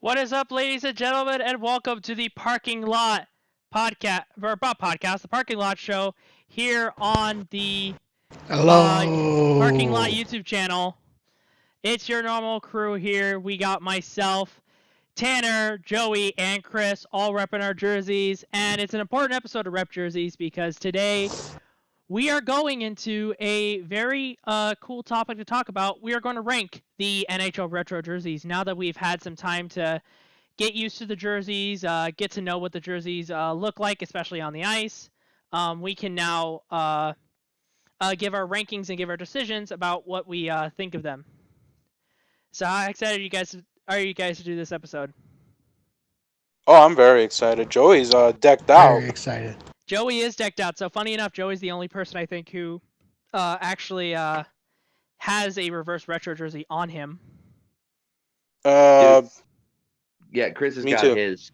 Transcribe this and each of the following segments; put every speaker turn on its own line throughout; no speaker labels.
What is up, ladies and gentlemen, and welcome to the Parking Lot podcast, or not podcast, the Parking Lot Show here on the Parking Lot
Hello.
YouTube channel. It's your normal crew here. We got myself, Tanner, Joey, and Chris all repping our jerseys, and it's an important episode of Rep Jerseys because today we are going into a very cool topic to talk about. We are going to rank the NHL retro jerseys now that we've had some time to get used to the jerseys, get to know what the jerseys look like, especially on the ice. We can now give our rankings and give our decisions about what we think of them. So how excited are you guys to do this episode?
Oh, I'm very excited. Joey's decked out.
Very excited.
Joey is decked out. So funny enough, Joey's the only person I think who actually has a reverse retro jersey on him.
Uh,
Yeah, Chris has
Me
got
too.
his.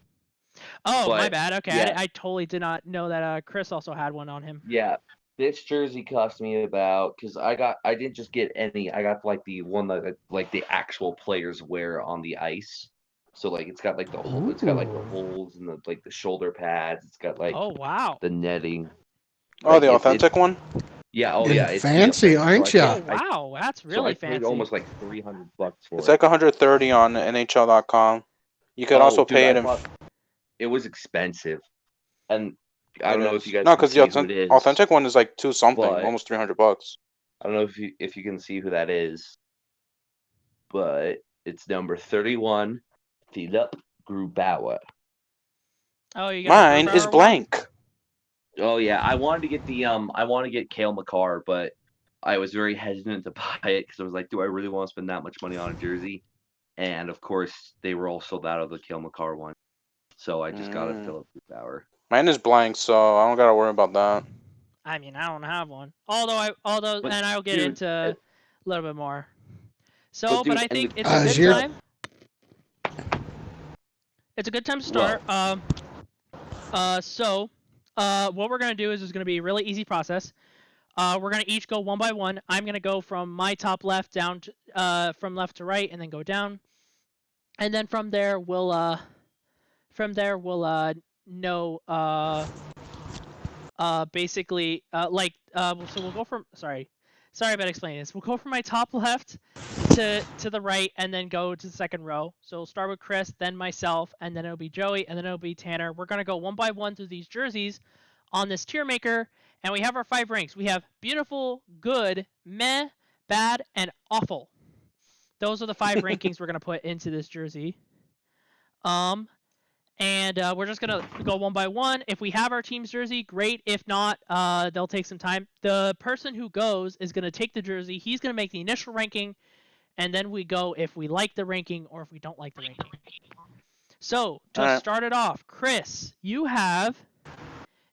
Oh, my
But,
bad. Okay,
yeah.
I totally did not know that Chris also had one on him.
Yeah, this jersey cost me about because I didn't just get any. I got like the one that like the actual players wear on the ice. So like it's got like the it's got like the holes and the shoulder pads. It's got like
Oh wow.
the netting.
oh,
Like,
the authentic one.
Yeah. Oh
You're
yeah. It's
fancy,
so I
aren't
paid-
ya?
Oh wow, that's really
I paid
fancy.
almost like $300 for
It's
it.
like 130 on NHL.com. You could also
Oh, dude,
pay
I
it in.
thought it was expensive, and I don't know if you guys
No,
can
because
see
the
who it is.
authentic one is like two something,
But-
almost $300.
I don't know if you can see who that is, but it's number 31, Philip Grubauer.
Oh, you got
Mine
the
is
Grubauer
blank.
Oh yeah, I wanted to get Cale Makar, but I was very hesitant to buy it because I was like, do I really want to spend that much money on a jersey? And of course, they were all sold out of the Cale Makar one, so I just got a
Mm.
Philip Grubauer.
Mine is blank, so I don't gotta worry about that.
one? I mean, I don't have one. Although,
But,
and I'll get
dude,
into a little bit more. So,
dude,
but I
and
think
the-
it's a
is
good
your-
time. It's a good time to start. So, what we're gonna do is gonna be a really easy process. We're gonna each go one by one. I'm gonna go from my top left down to, from left to right, and then go down. And then from there we'll know basically so we'll go from sorry about explaining this. We'll go from my top left to the right, and then go to the second row. So we'll start with Chris, then myself, and then it'll be Joey, and then it'll be Tanner. We're gonna go one by one through these jerseys on this tier maker, and we have our 5 ranks. We have beautiful, good, meh, bad, and awful. Those are the 5 rankings we're gonna put into this jersey. And we're just gonna go one by one. If we have our team's jersey, great. If not, they'll take some time. The person who goes is gonna take the jersey. He's gonna make the initial ranking, and then we go if we like the ranking or if we don't like the ranking. So to
Alright.
start it off, Chris, you have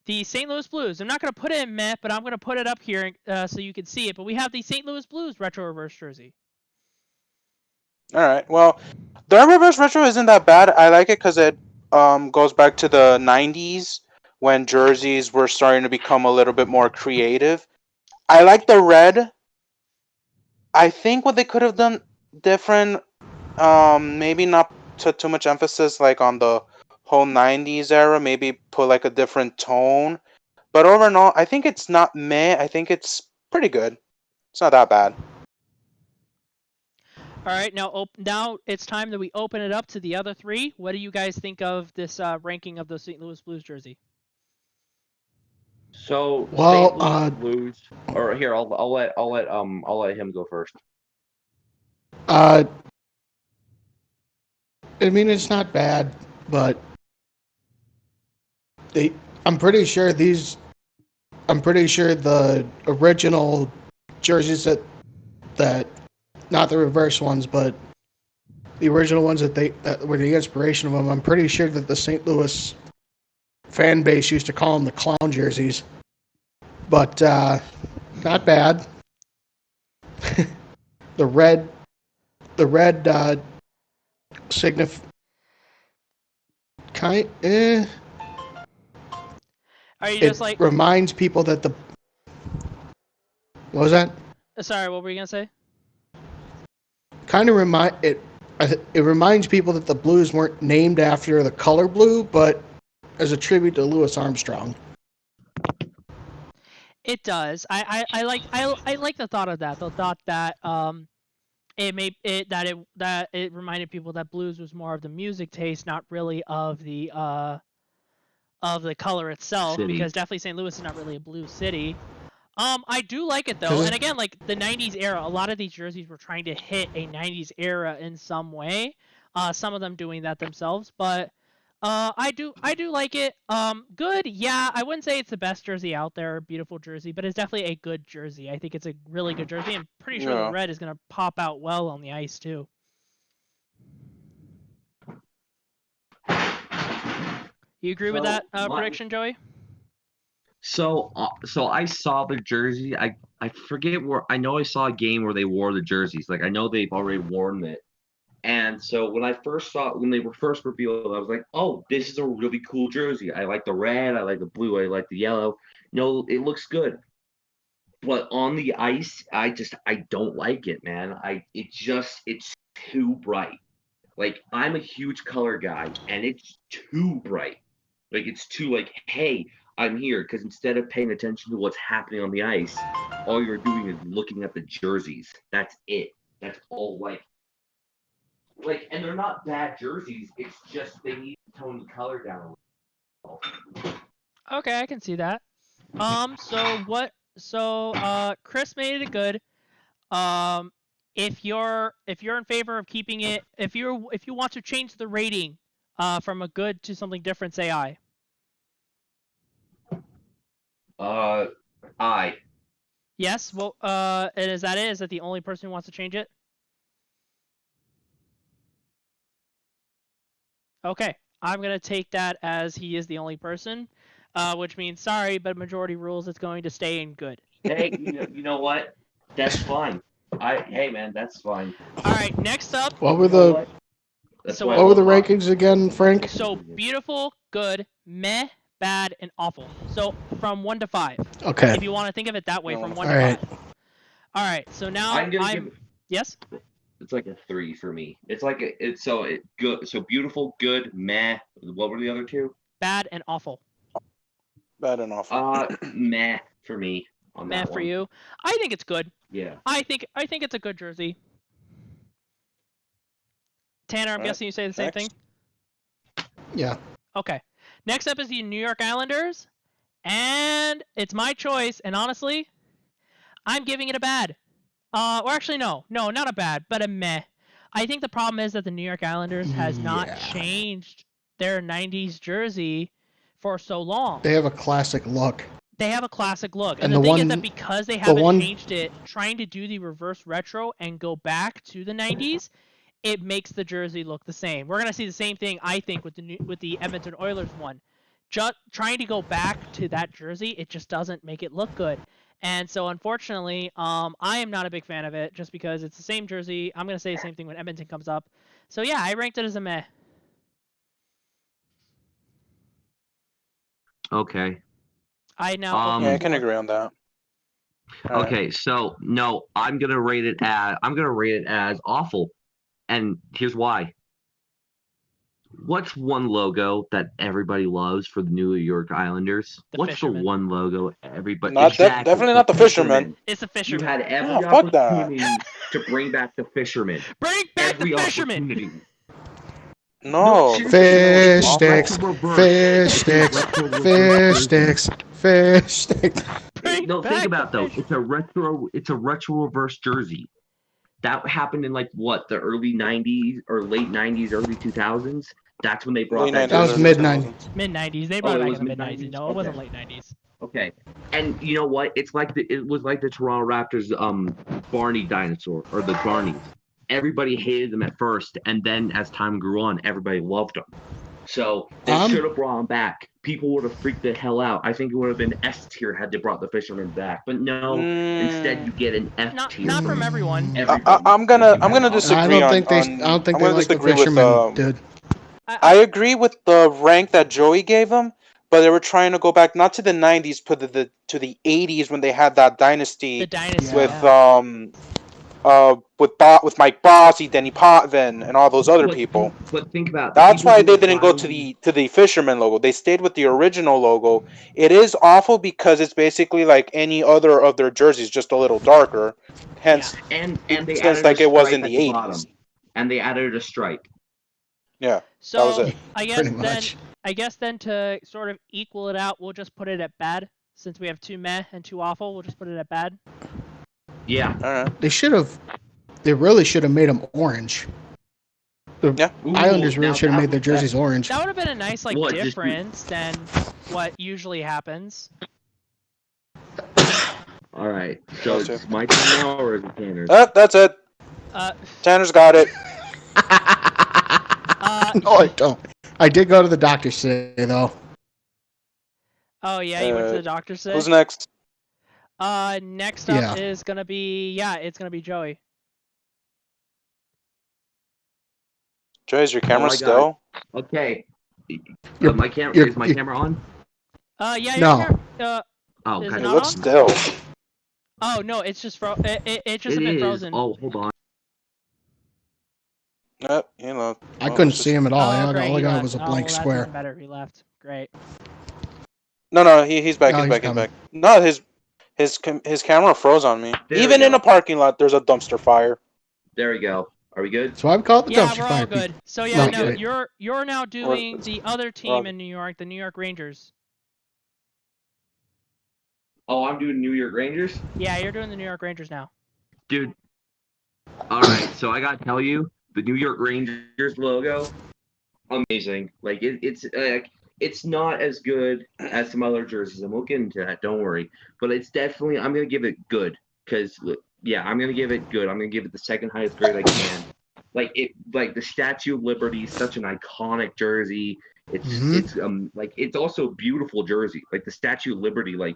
the St. Louis Blues. I'm not gonna put it in meh, but I'm gonna put it up here so you can see it. But we have the St. Louis Blues retro reverse jersey.
All right. Well, the reverse retro isn't that bad. I like it because it goes back to the 90s when jerseys were starting to become a little bit more creative. I like the red. I think what they could have done different, maybe not put too much emphasis like on the whole 90s era, maybe put like a different tone. But overall, I think it's not meh. I think it's pretty good. It's not that bad.
All right, now it's time that we open it up to the other 3. What do you guys think of this ranking of the St. Louis Blues jersey?
So
Well,
St. Louis Blues, or here I'll let him go first.
I mean, it's not bad, but I'm pretty sure the original jerseys that not the reverse ones, but the original ones that were the inspiration of them. I'm pretty sure that the St. Louis fan base used to call them the clown jerseys, but not bad. the red signif kind
Are you
it
just like
reminds people that what was that?
sorry, what were you going to say?
Kind of remind it. it reminds people that the Blues weren't named after the color blue, but as a tribute to Louis Armstrong.
It does. I like the thought of that. The thought that it reminded people that blues was more of the music taste, not really of the color itself.
City.
Because definitely St. Louis is not really a blue city. I do like it though, and again, like the '90s era, a lot of these jerseys were trying to hit a '90s era in some way. Some of them doing that themselves, but I do like it. Good, yeah. I wouldn't say it's the best jersey out there, beautiful jersey, but it's definitely a good jersey. I think it's a really good jersey. I'm pretty sure the red is gonna pop out well on the ice too. You agree with that prediction, Joey?
So I saw the jersey. I forget where. I know I saw a game where they wore the jerseys. Like I know they've already worn it. And so when they were first revealed, I was like, "Oh, this is a really cool jersey. I like the red. I like the blue. I like the yellow. It looks good." But on the ice, I don't like it, man. It's too bright. Like I'm a huge color guy, and it's too bright. Like it's too like, hey, I'm here, because instead of paying attention to what's happening on the ice, all you're doing is looking at the jerseys. That's it. That's all. Like, and they're not bad jerseys. It's just they need to tone the color down a little.
Okay, I can see that. Chris made it good. If you're in favor of keeping it, if you want to change the rating, from a good to something different, say aye.
Aye.
Yes. Well, and is that it? Is that the only person who wants to change it? Okay, I'm gonna take that as he is the only person, which means sorry, but majority rules. It's going to stay in good.
Hey, you know what? That's fine. Hey man, that's fine.
All right, next up.
What were the
what
were the rankings again, Frank?
So beautiful, good, meh, bad, and awful. So from 1 to 5.
Okay.
If you want to think of it that way, from 1 to 5. All right. So now yes.
It's like a 3 for me. It's like good. So beautiful, good, meh. What were the other two?
Bad and awful.
Bad and awful.
Meh for me. On
meh
that
for
one.
you. I think it's good.
Yeah.
I think it's a good jersey. Tanner, I'm guessing you say the same thing?
Yeah.
Okay. Next up is the New York Islanders. And it's my choice. And honestly, I'm giving it a bad. Or actually, no, not a bad, but a meh. I think the problem is that the New York Islanders has not changed their 90s jersey for so long.
They have a classic look.
They have a classic look. And the thing is that because they haven't changed it, trying to do the reverse retro and go back to the 90s, it makes the jersey look the same. We're going to see the same thing, I think, with the Edmonton Oilers one. Just trying to go back to that jersey, it just doesn't make it look good. And so, unfortunately, I am not a big fan of it just because it's the same jersey. I'm going to say the same thing when Edmonton comes up. So, yeah, I ranked it as a meh.
Okay.
I
can agree on that.
Okay, so no, I'm gonna rate it as awful, and here's why. What's one logo that everybody loves for the New York Islanders? What's the one logo everybody?
Definitely not the Fisherman.
It's the Fisherman.
You had every opportunity to bring back the Fisherman.
Bring back the Fisherman.
No.
Fish sticks. Fish sticks. Fish sticks. Fish sticks.
No, think about it, though. It's a retro reverse jersey. That happened in the early 90s or late 90s, early 2000s. That's when they brought that.
That was mid 90s.
Mid 90s. They brought it back in the mid 90s. No, it wasn't late 90s.
Okay. And you know what? It was like the Toronto Raptors Barney dinosaur, or the Barneys. Everybody hated them at first, and then as time grew on, everybody loved them. So they should have brought them back. People would have freaked the hell out. I think it would have been S tier had they brought the Fisherman back. But no, instead you get an F tier.
Not from everyone.
I'm gonna disagree. I
don't think they like the Fisherman, dude.
I agree with the rank that Joey gave them, but they were trying to go back not to the 90s, but to the 80s when they had that dynasty, with with Mike Bossy, Denny Potvin, and all those other people.
But think about it.
That's why they didn't go to the Fisherman logo. They stayed with the original logo. It is awful because it's basically like any other of their jerseys, just a little darker. Hence,
and they
since
added
like
a
it was
stripe
in
at
the
the
80s.
bottom. And they added a stripe.
Yeah,
So
that was it.
I guess then to sort of equal it out, we'll just put it at bad. Since we have 2 meh and 2 awful, we'll just put it at bad.
Yeah.
All right.
They really should have made them orange. The Islanders really should have made their jerseys orange.
That would have been a nice
What, just-
difference than what usually happens.
All right. So
Gotcha.
it's my turn now, or is it Tanner's?
That's it. Tanner's got it.
No, I don't. I did go to the doctor today, though.
Oh yeah, you went to the doctor today?
Who's next?
Next up is gonna be it's gonna be Joey.
Joey, is your camera
I got
still?
Okay.
You're-
My camera
you're-
is my
you're-
camera on?
Yeah.
No.
Oh,
Is
okay.
it
It
not
looks
on?
still.
Oh no, it's just it just
It
been
is.
frozen.
Oh, hold on.
Yep, you know.
I couldn't see him at all.
Oh, great,
All I
he
got
left.
was a
Oh,
blank
well,
square.
That's even better. He left. Great.
No, he's back.
No,
he's
he's
back. He's
coming.
back. No, his camera froze on me.
There
Even
we
in
go.
a parking lot, there's a dumpster fire.
There we go. Are we good?
That's why we call it the
Yeah,
dumpster
we're
fire.
all good. So yeah,
No,
no,
wait.
you're now doing the other team
wrong.
in New York, the New York Rangers.
Oh, I'm doing New York Rangers?
Yeah, you're doing the New York Rangers now.
Dude. All right, so I got to tell you, the New York Rangers logo, amazing. Like, it's not as good as some other jerseys, and we'll get into that, don't worry. But it's definitely, I'm going to give it good. Because, I'm going to give it good. I'm going to give it the second highest grade I can. Like the Statue of Liberty is such an iconic jersey. It's also a beautiful jersey. Like the Statue of Liberty, like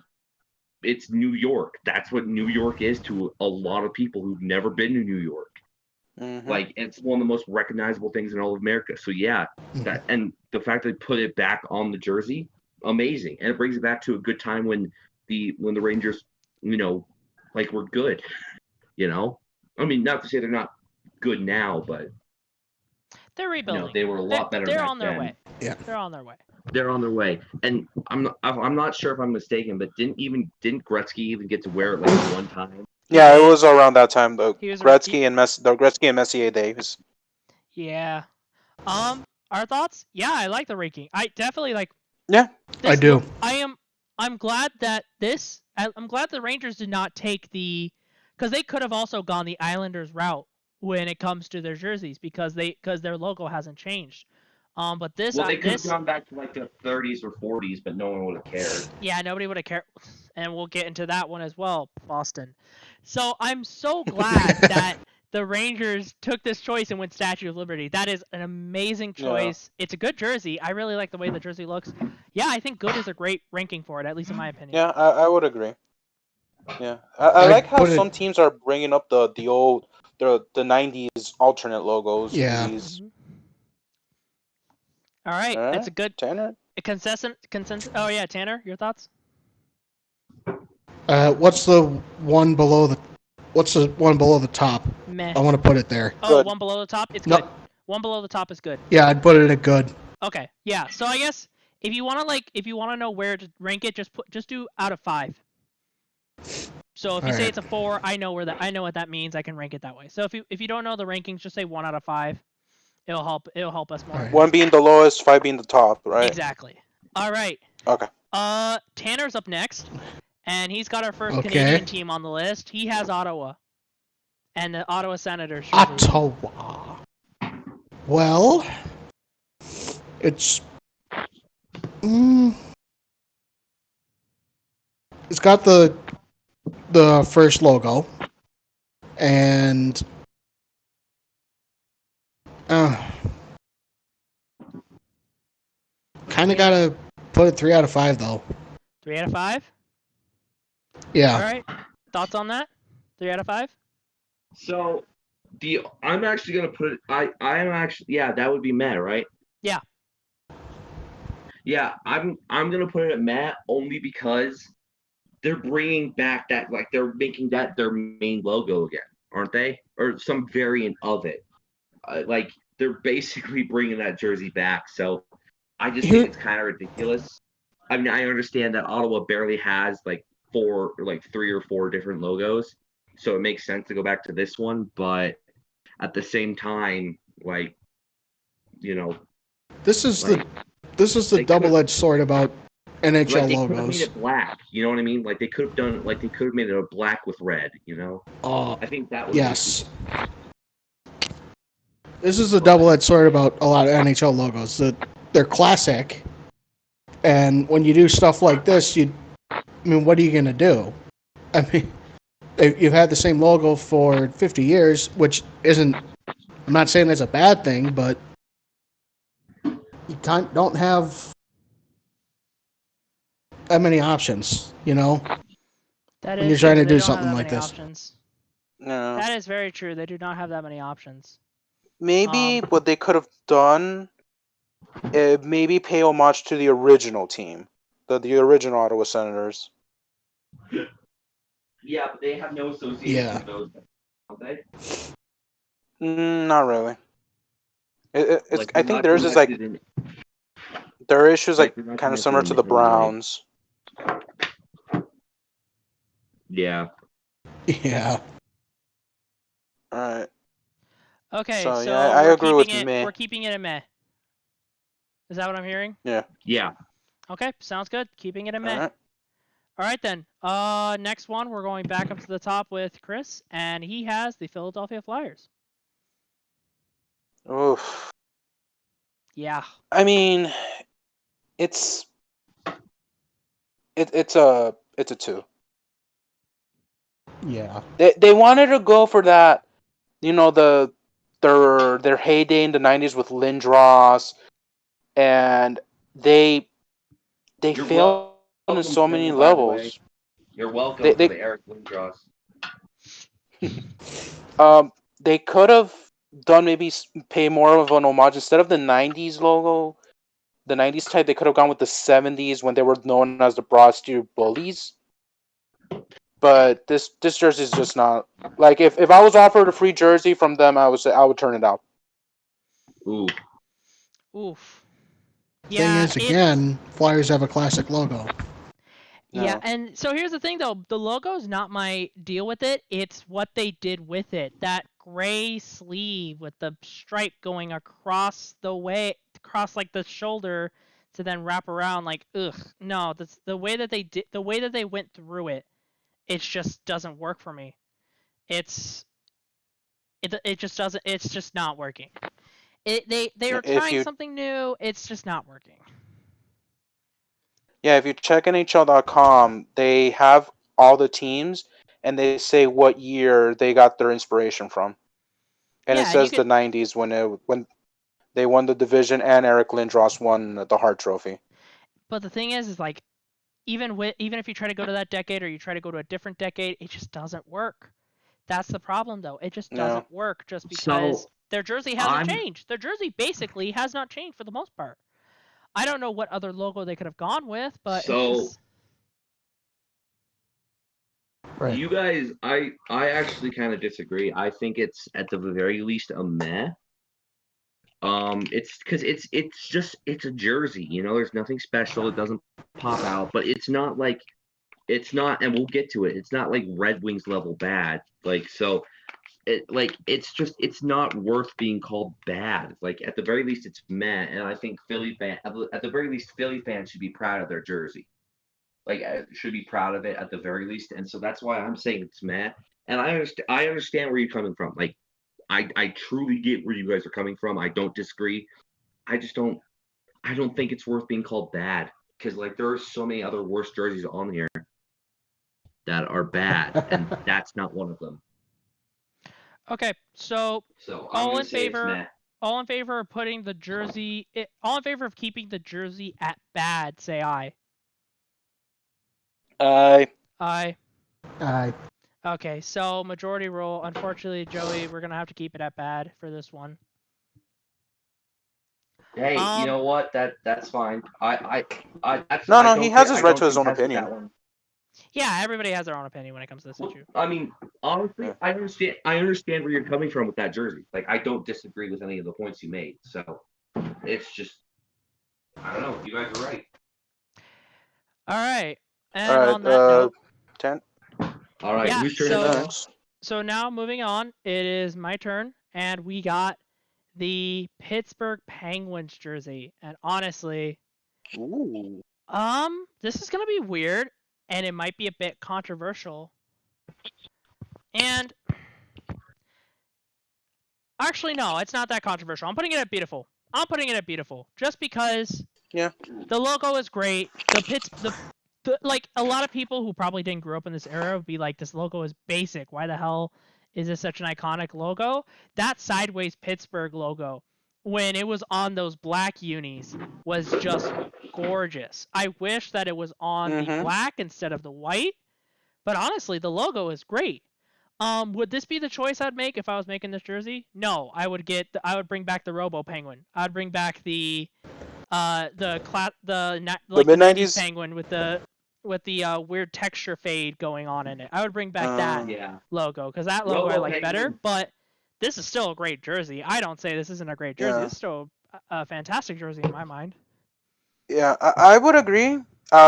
it's New York. That's what New York is to a lot of people who've never been to New York.
Mm-hmm.
Like it's one of the most recognizable things in all of America. So that and the fact that they put it back on the jersey, amazing. And it brings it back to a good time when the Rangers, were good. I mean, not to say they're not good now, but
They're rebuilding.
they were a lot better.
They're
back
on their
then.
way.
Yeah.
They're on their way.
They're on their way, and I'm not sure if I'm mistaken, but didn't Gretzky even get to wear it like one time?
Yeah, it was around that time though.
He was
Gretzky and Messier days.
Yeah. Our thoughts? Yeah, I like the ranking. I definitely like.
Yeah,
I do.
I'm glad that I'm glad the Rangers did not take because they could have also gone the Islanders route when it comes to their jerseys because their logo hasn't changed. But this.
Well, they could have gone back to like the 30s or 40s, but no one would have cared.
Yeah, nobody would have cared, and we'll get into that one as well, Boston. So I'm so glad that the Rangers took this choice and went Statue of Liberty. That is an amazing choice. Yeah. It's a good jersey. I really like the way the jersey looks. Yeah, I think good is a great ranking for it, at least in my opinion.
Yeah, I would agree. Yeah, I like how some teams are bringing up the 90s alternate logos.
Yeah.
All right, that's a good
Tanner.
Consensus. Oh yeah, Tanner, your thoughts?
What's the one below the top?
Meh.
I want to put it there.
Oh,
good.
One below the top? It's good. One below the top is good.
Yeah, I'd put it at good.
Okay. Yeah. So I guess if you want to know where to rank it, just do out of 5. So if you say it's a 4, I know what that means. I can rank it that way. So if you don't know the rankings, just say 1 out of 5. It'll help us more.
Right.
1 being the lowest, 5 being the top, right?
Exactly. All right.
Okay.
Tanner's up next, and he's got our first Canadian team on the list. He has Ottawa, and the Ottawa Senators.
Ottawa. Well, it's got the first logo, and kind of gotta put it 3 out of 5 though.
3 out of 5.
Yeah.
All right. Thoughts on that? 3 out of 5.
So, I'm actually gonna put it. That would be Matt, right?
Yeah.
Yeah, I'm gonna put it at Matt only because they're bringing back that, like they're making that their main logo again. aren't they? Or some variant of it. Like they're basically bringing that jersey back. So I just think it's kind of ridiculous. I mean, I understand that Ottawa barely has like 3 or 4 different logos, so it makes sense to go back to this one. But at the same time, like, you know,
This is
like,
the double-edged sword about NHL
like they could have made
logos.
it black. You know what I mean? Like they could have done, like they could have made it a black with red. You know, I think that would.
Yes. This is the double-edged sword about a lot of NHL logos. That they're classic, and when you do stuff like this, what are you gonna do? I mean, you've had the same logo for 50 years, which isn't. I'm not saying that's a bad thing, but you don't have that many options,
That
when
is
you're trying
true.
to
They
do
don't
something
have that
like
many
this.
options.
No.
That is very true. They do not have that many options.
Maybe what they could have done, maybe pay homage to the original team, the original Ottawa Senators.
Yeah, but they have no association with those, don't they?
Not really. It's.
Like,
I think theirs is like their issues like
they're not
kind of
connected
similar
in
to the
any way.
Browns.
Yeah.
Yeah.
All right.
Okay,
So,
so
yeah, I
we're
agree with
keeping it.
meh.
We're keeping it a meh. Is that what I'm hearing?
Yeah.
Yeah.
Okay, sounds good. Keeping it a meh.
All right.
All right then. Next one, we're going back up to the top with Chris, and he has the Philadelphia Flyers.
Oof.
Yeah.
I mean, it's a 2.
Yeah.
They wanted to go for that, their heyday in the 90s with Lindros, and they
You're
failed on
welcome,
so many
Philly, by the way.
levels.
You're welcome
They
for the Eric Lindros.
they could have done maybe pay more of an homage instead of the 90s logo, the 90s type. They could have gone with the 70s when they were known as the Broad Street Bullies. But this jersey is just not like if I was offered a free jersey from them, I would turn it down.
Ooh.
Oof.
Thing
Yeah.
is, again, Flyers have a classic logo.
Yeah,
No.
and so here's the thing though, the logo's not my deal with it, it's what they did with it. That gray sleeve with the stripe going across like the shoulder to then wrap around, like, ugh, no, that's the way that they went through it. It just doesn't work for me. It just doesn't, it's just not working. They are trying something new, it's just not working.
Yeah, if you check NHL.com, they have all the teams, and they say what year they got their inspiration from. And
Yeah,
it says the 90s when they won the division and Eric Lindros won the Hart Trophy.
But the thing is like, even if you try to go to that decade or you try to go to a different decade, it just doesn't work. That's the problem, though. It just doesn't work just because their jersey hasn't changed. Their jersey basically has not changed for the most part. I don't know what other logo they could have gone with, but
Right.
You guys, I actually kind of disagree. I think it's at the very least a meh. It's because it's a jersey. There's nothing special. It doesn't pop out, but it's not, and we'll get to it. It's not like Red Wings level bad. It's not worth being called bad. Like, at the very least, it's meh. And I think at the very least, Philly fans should be proud of their jersey. Like, should be proud of it at the very least. And so that's why I'm saying it's meh. And I understand where you're coming from. Like, I truly get where you guys are coming from. I don't disagree. I don't think it's worth being called bad, because like there are so many other worse jerseys on here that are bad, and that's not one of them.
Okay, so
all in favor
of putting the jersey, all in favor of keeping the jersey at bad, say aye.
Aye.
Aye.
Aye.
Okay, so majority rule. Unfortunately, Joey, we're gonna have to keep it at bad for this one.
Hey, you know what? That's fine.
He has his right to his own opinion.
Yeah, everybody has their own opinion when it comes to this
Well,
issue.
I mean, honestly,
Yeah.
I understand. I understand where you're coming from with that jersey. Like, I don't disagree with any of the points you made. So, it's just, I don't know. You guys are right.
All right. And
All right,
on that note,
10.
All right,
Yeah,
whose turn
so-
is it?
Next.
so now moving on, it is my turn, and we got the Pittsburgh Penguins jersey. And honestly,
Ooh.
this is gonna be weird, and it might be a bit controversial. And actually, no, it's not that controversial. I'm putting it at beautiful. Just because.
Yeah.
The logo is great. Like a lot of people who probably didn't grow up in this era would be like, this logo is basic. Why the hell is this such an iconic logo? That sideways Pittsburgh logo, when it was on those black unis, was just gorgeous. I wish that it was on the
Mhm.
black instead of the white, but honestly, the logo is great. Would this be the choice I'd make if I was making this jersey? No, I would bring back the Robo Penguin. I'd bring back the
mid-90s?
penguin with the weird texture fade going on in it. I would bring back that
Yeah.
logo, because that logo I
Robo
like better.
Penguin.
But this is still a great jersey. I don't say this isn't a great jersey.
Yeah.
It's still a fantastic jersey in my mind.
Yeah, I would agree.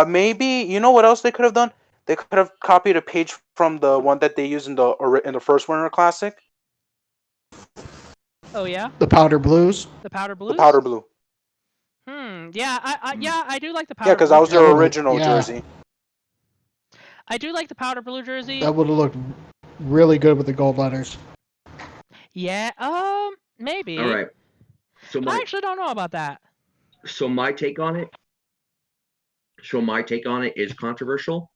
Maybe you know what else they could have done? They could have copied a page from the one that they used in the first Winter Classic,
Oh yeah,
The powder blues.
the powder
the
blues.
powder blue.
Yeah, I do like the powder.
Yeah, because
blue
that was their
jersey.
original
Yeah.
jersey.
I do like the powder blue jersey.
That would have looked really good with the gold letters.
Yeah, maybe.
All right. So
I
my
actually don't know about that.
so my take on it. So my take on it is controversial.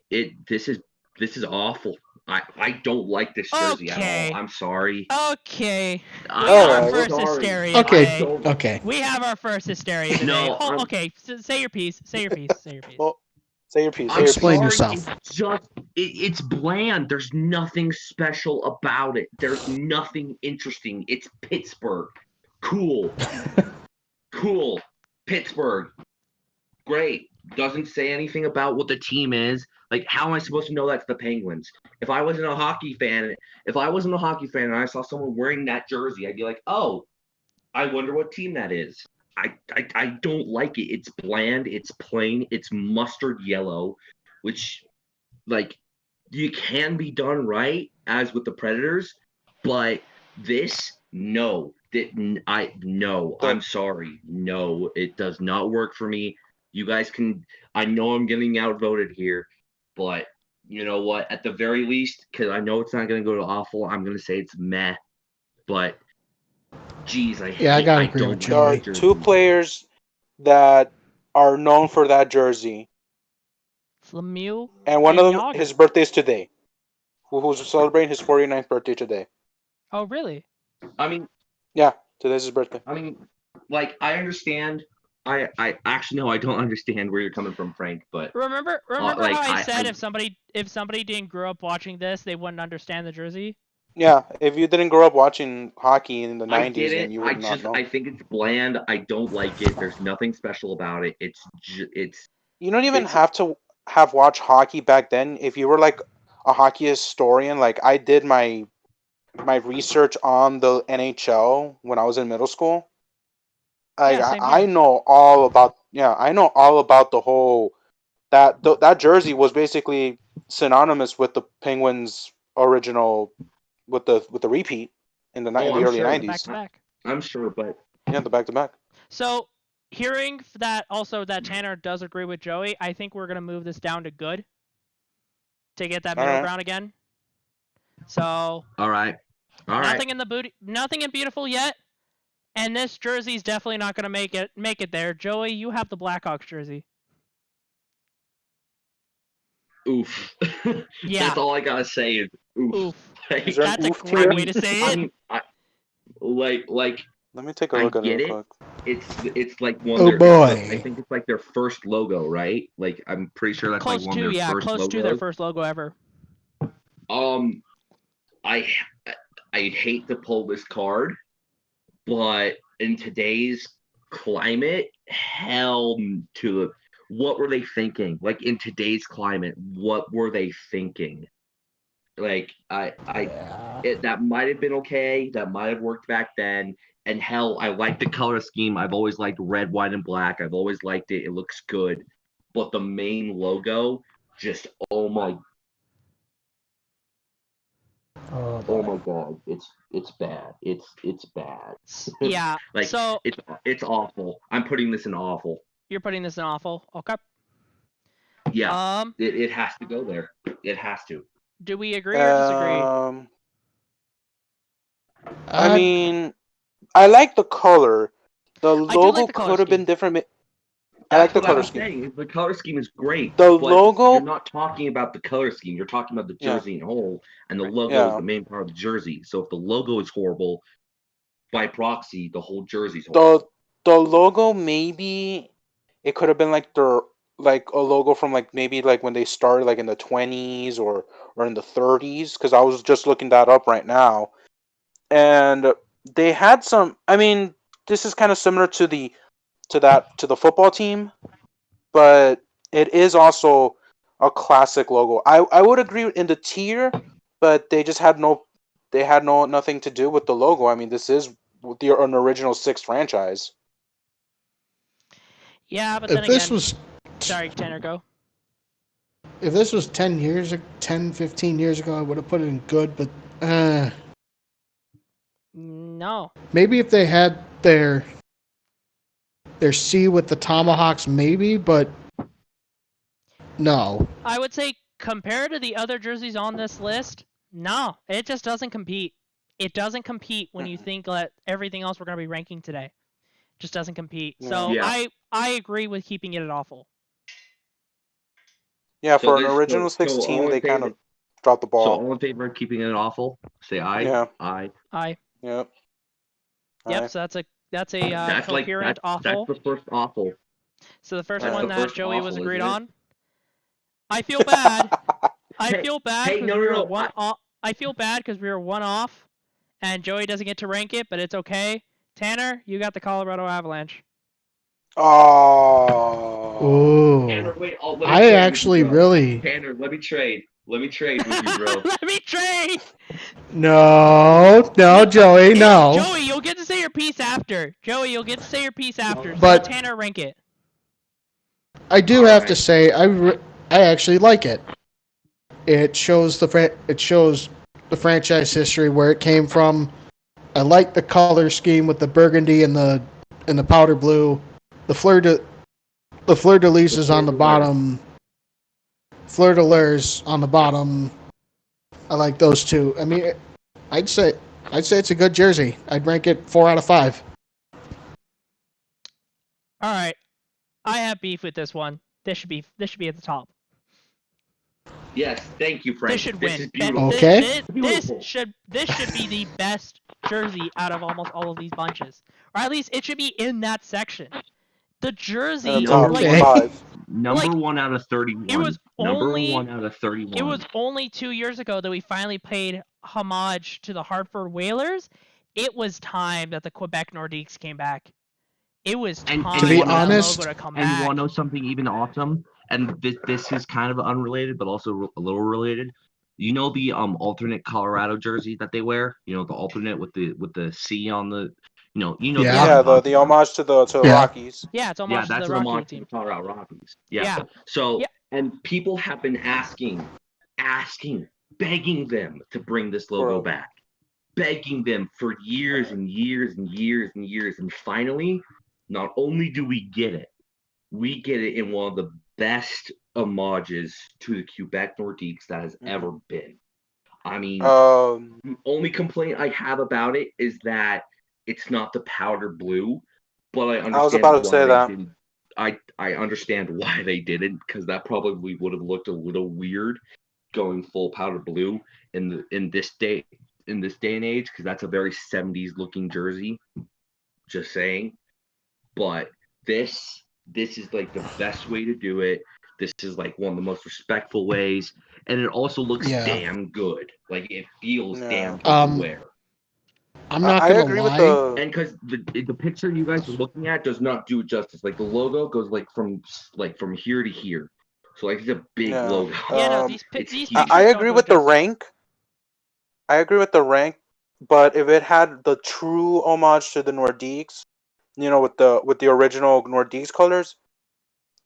This is awful. I don't like this jersey
Okay.
at all. I'm sorry.
Okay. We
All
have our
right.
first
Sorry.
hysteria
Okay.
today.
Okay.
We have our first hysteria today.
No,
Oh,
I'm-
okay, say your piece. Say your piece. Say your piece.
Well, say your piece. Say
I'm
your
Explain
piece.
sorry,
yourself.
It's just it's bland. There's nothing special about it. There's nothing interesting. It's Pittsburgh. Cool. Cool. Pittsburgh. Great. Doesn't say anything about what the team is. Like, how am I supposed to know that's the Penguins? If I wasn't a hockey fan and I saw someone wearing that jersey, I'd be like, oh, I wonder what team that is. I don't like it. It's bland. It's plain. It's mustard yellow, which, like, you can be done right, as with the Predators, but this, no. No. I'm sorry. No, it does not work for me. You guys can. I know I'm getting outvoted here, but you know what? At the very least, because I know it's not going to go to awful, I'm going to say it's meh. But, geez, I
gotta agree
don't
with
There are
like
Joey.
jerseys.
two players that are known for that jersey,
Lemieux
and one of them,
Yager.
his birthday's today. Who's celebrating his 49th birthday today?
Oh, really?
I mean,
Yeah, today's his birthday.
like, I understand. I actually no, I don't understand where you're coming from, Frank. But
Remember
like,
how I
I-
said
I-
if somebody didn't grow up watching this, they wouldn't understand the jersey?
Yeah, if you didn't grow up watching hockey in the 90s,
I get
then
it.
you would not know.
I think it's bland. I don't like it. There's nothing special about it. It's
You don't even
it's-
have to have watched hockey back then. If you were like a hockey historian, like I did my research on the NHL when I was in middle school.
Yeah, same
I
here.
know all about the whole that jersey was basically synonymous with the Penguins original with the repeat in the
Oh,
in the
I'm
early
sure.
90s.
Back to back.
I'm sure, but
Yeah, the back to back.
So, hearing that also that Tanner does agree with Joey, I think we're gonna move this down to good to get that middle
Alright.
ground again. So
all right.
nothing in beautiful yet, and this jersey's definitely not gonna make it there. Joey, you have the Blackhawks jersey.
Oof.
Yeah.
That's all I gotta say is oof.
Oof.
Like,
Is there an
That's a
oof
great
here?
way to say
I
it.
mean, like
Let me take a
I
look at
get
it
it.
real quick.
It's like one
Oh,
of their,
boy.
I think it's like their first logo, right? Like, I'm pretty sure that's
Close
like one
to,
of their
yeah,
first
close
logos.
to their first logo ever.
I hate to pull this card, but in today's climate, hell to what were they thinking? Like in today's climate, what were they thinking? Like that might have been okay. That might have worked back then. And hell, I like the color scheme. I've always liked red, white, and black. I've always liked it. It looks good. But the main logo, just oh my god, it's bad. It's bad.
Yeah.
Like
So
it's awful. I'm putting this in awful.
you're putting this in awful. Okay.
Yeah. It has to go there. It has to.
Do we agree or disagree?
I mean, I like the color. The logo
like the color
could have been
scheme.
different. I like the
That's what
color
I'm
scheme.
saying. The color scheme is great.
The
but
logo.
You're not talking about the color scheme. You're talking about the jersey in whole, and the logo is the main part of the jersey. So if the logo is horrible, by proxy, the whole jersey's horrible.
The logo, maybe it could have been like a logo from like maybe like when they started like in the 20s or in the 30s, because I was just looking that up right now, and they had some. I mean, this is kind of similar to the football team, but it is also a classic logo. I would agree in the tier, but they just had nothing to do with the logo. I mean, this is an original 6 franchise.
Yeah, but
If
then
this
again,
was,
sorry, Tanner, go.
if this was 10 15 years ago, I would have put it in good, but
No.
maybe if they had their C with the tomahawks, maybe, but no.
I would say compared to the other jerseys on this list, no, it just doesn't compete. It doesn't compete when you think that everything else we're going to be ranking today. It just doesn't compete. So
Yeah.
I agree with keeping it at awful.
Yeah, for an original 6 team, they kind of dropped the ball.
So all in favor of keeping it awful? Say aye.
Yeah.
Aye.
Yep.
Yep. So that's a coherent awful.
That's the first awful.
So the first
That's
one
the
that
first
Joey was
awful,
agreed
isn't it?
on. I feel bad. I feel bad
Hey,
because
no,
we were
no.
one off. I feel bad because we were one off, and Joey doesn't get to rank it, but it's okay. Tanner, you got the Colorado Avalanche.
Oh.
Ooh.
Tanner, wait, let me
I
trade
actually
with you, bro.
really.
Tanner, let me trade. Let me trade with you, bro.
Let me trade.
No, Joey, no.
Joey, you'll get to say your piece after. So
But-
let Tanner rank it.
I do have to say, I actually like it. It shows the franchise history, where it came from. I like the color scheme with the burgundy and the powder blue. The fleur de lis is on the bottom. Fleur de lis on the bottom. I like those two. I mean, I'd say it's a good jersey. I'd rank it 4 out of 5.
All right, I have beef with this one. This should be at the top.
Yes, thank you, Frank.
This should win.
Is beautiful.
Okay.
This should be the best jersey out of almost all of these bunches, or at least it should be in that section. The jersey,
Top
Okay.
5.
Number 1 out of 31.
It was only-
Number 1 out of 31.
It was only 2 years ago that we finally paid homage to the Hartford Whalers. It was time that the Quebec Nordiques came back. It was time
And
to be
for that
honest-
logo to come
And you
back.
want to know something even awesome? And this is kind of unrelated, but also a little related. You know the alternate Colorado jersey that they wear? You know, the alternate with the C on the
Yeah.
Yeah, the homage to the
Yeah.
Rockies.
Yeah, it's
Yeah,
almost
that's
the
an
Rocky
homage to
team.
the Colorado Rockies.
Yeah.
Yeah. So
Yeah.
and people have been asking, begging them to bring this logo back. Begging them for years and years and years and years. And finally, not only do we get it in one of the best homages to the Quebec Nordiques that has ever been. I mean, the only complaint I have about it is that it's not the powder blue, but I understand.
I was about to say that.
Didn't. I understand why they didn't, because that probably would have looked a little weird going full powder blue in this day and age, because that's a very 70s looking jersey. Just saying. But this is like the best way to do it. This is like one of the most respectful ways, and it also looks
Yeah.
damn good. Like it feels
Yeah.
damn good to wear.
I'm not
I
gonna
agree with
lie.
the.
And because the picture you guys are looking at does not do it justice. Like the logo goes from here to here, so like it's a big
Yeah.
logo.
Yeah, no,
Um,
these
huge.
pictures
I
don't
agree
do it
with the
justice.
rank. I agree with the rank, but if it had the true homage to the Nordiques, with the original Nordiques colors,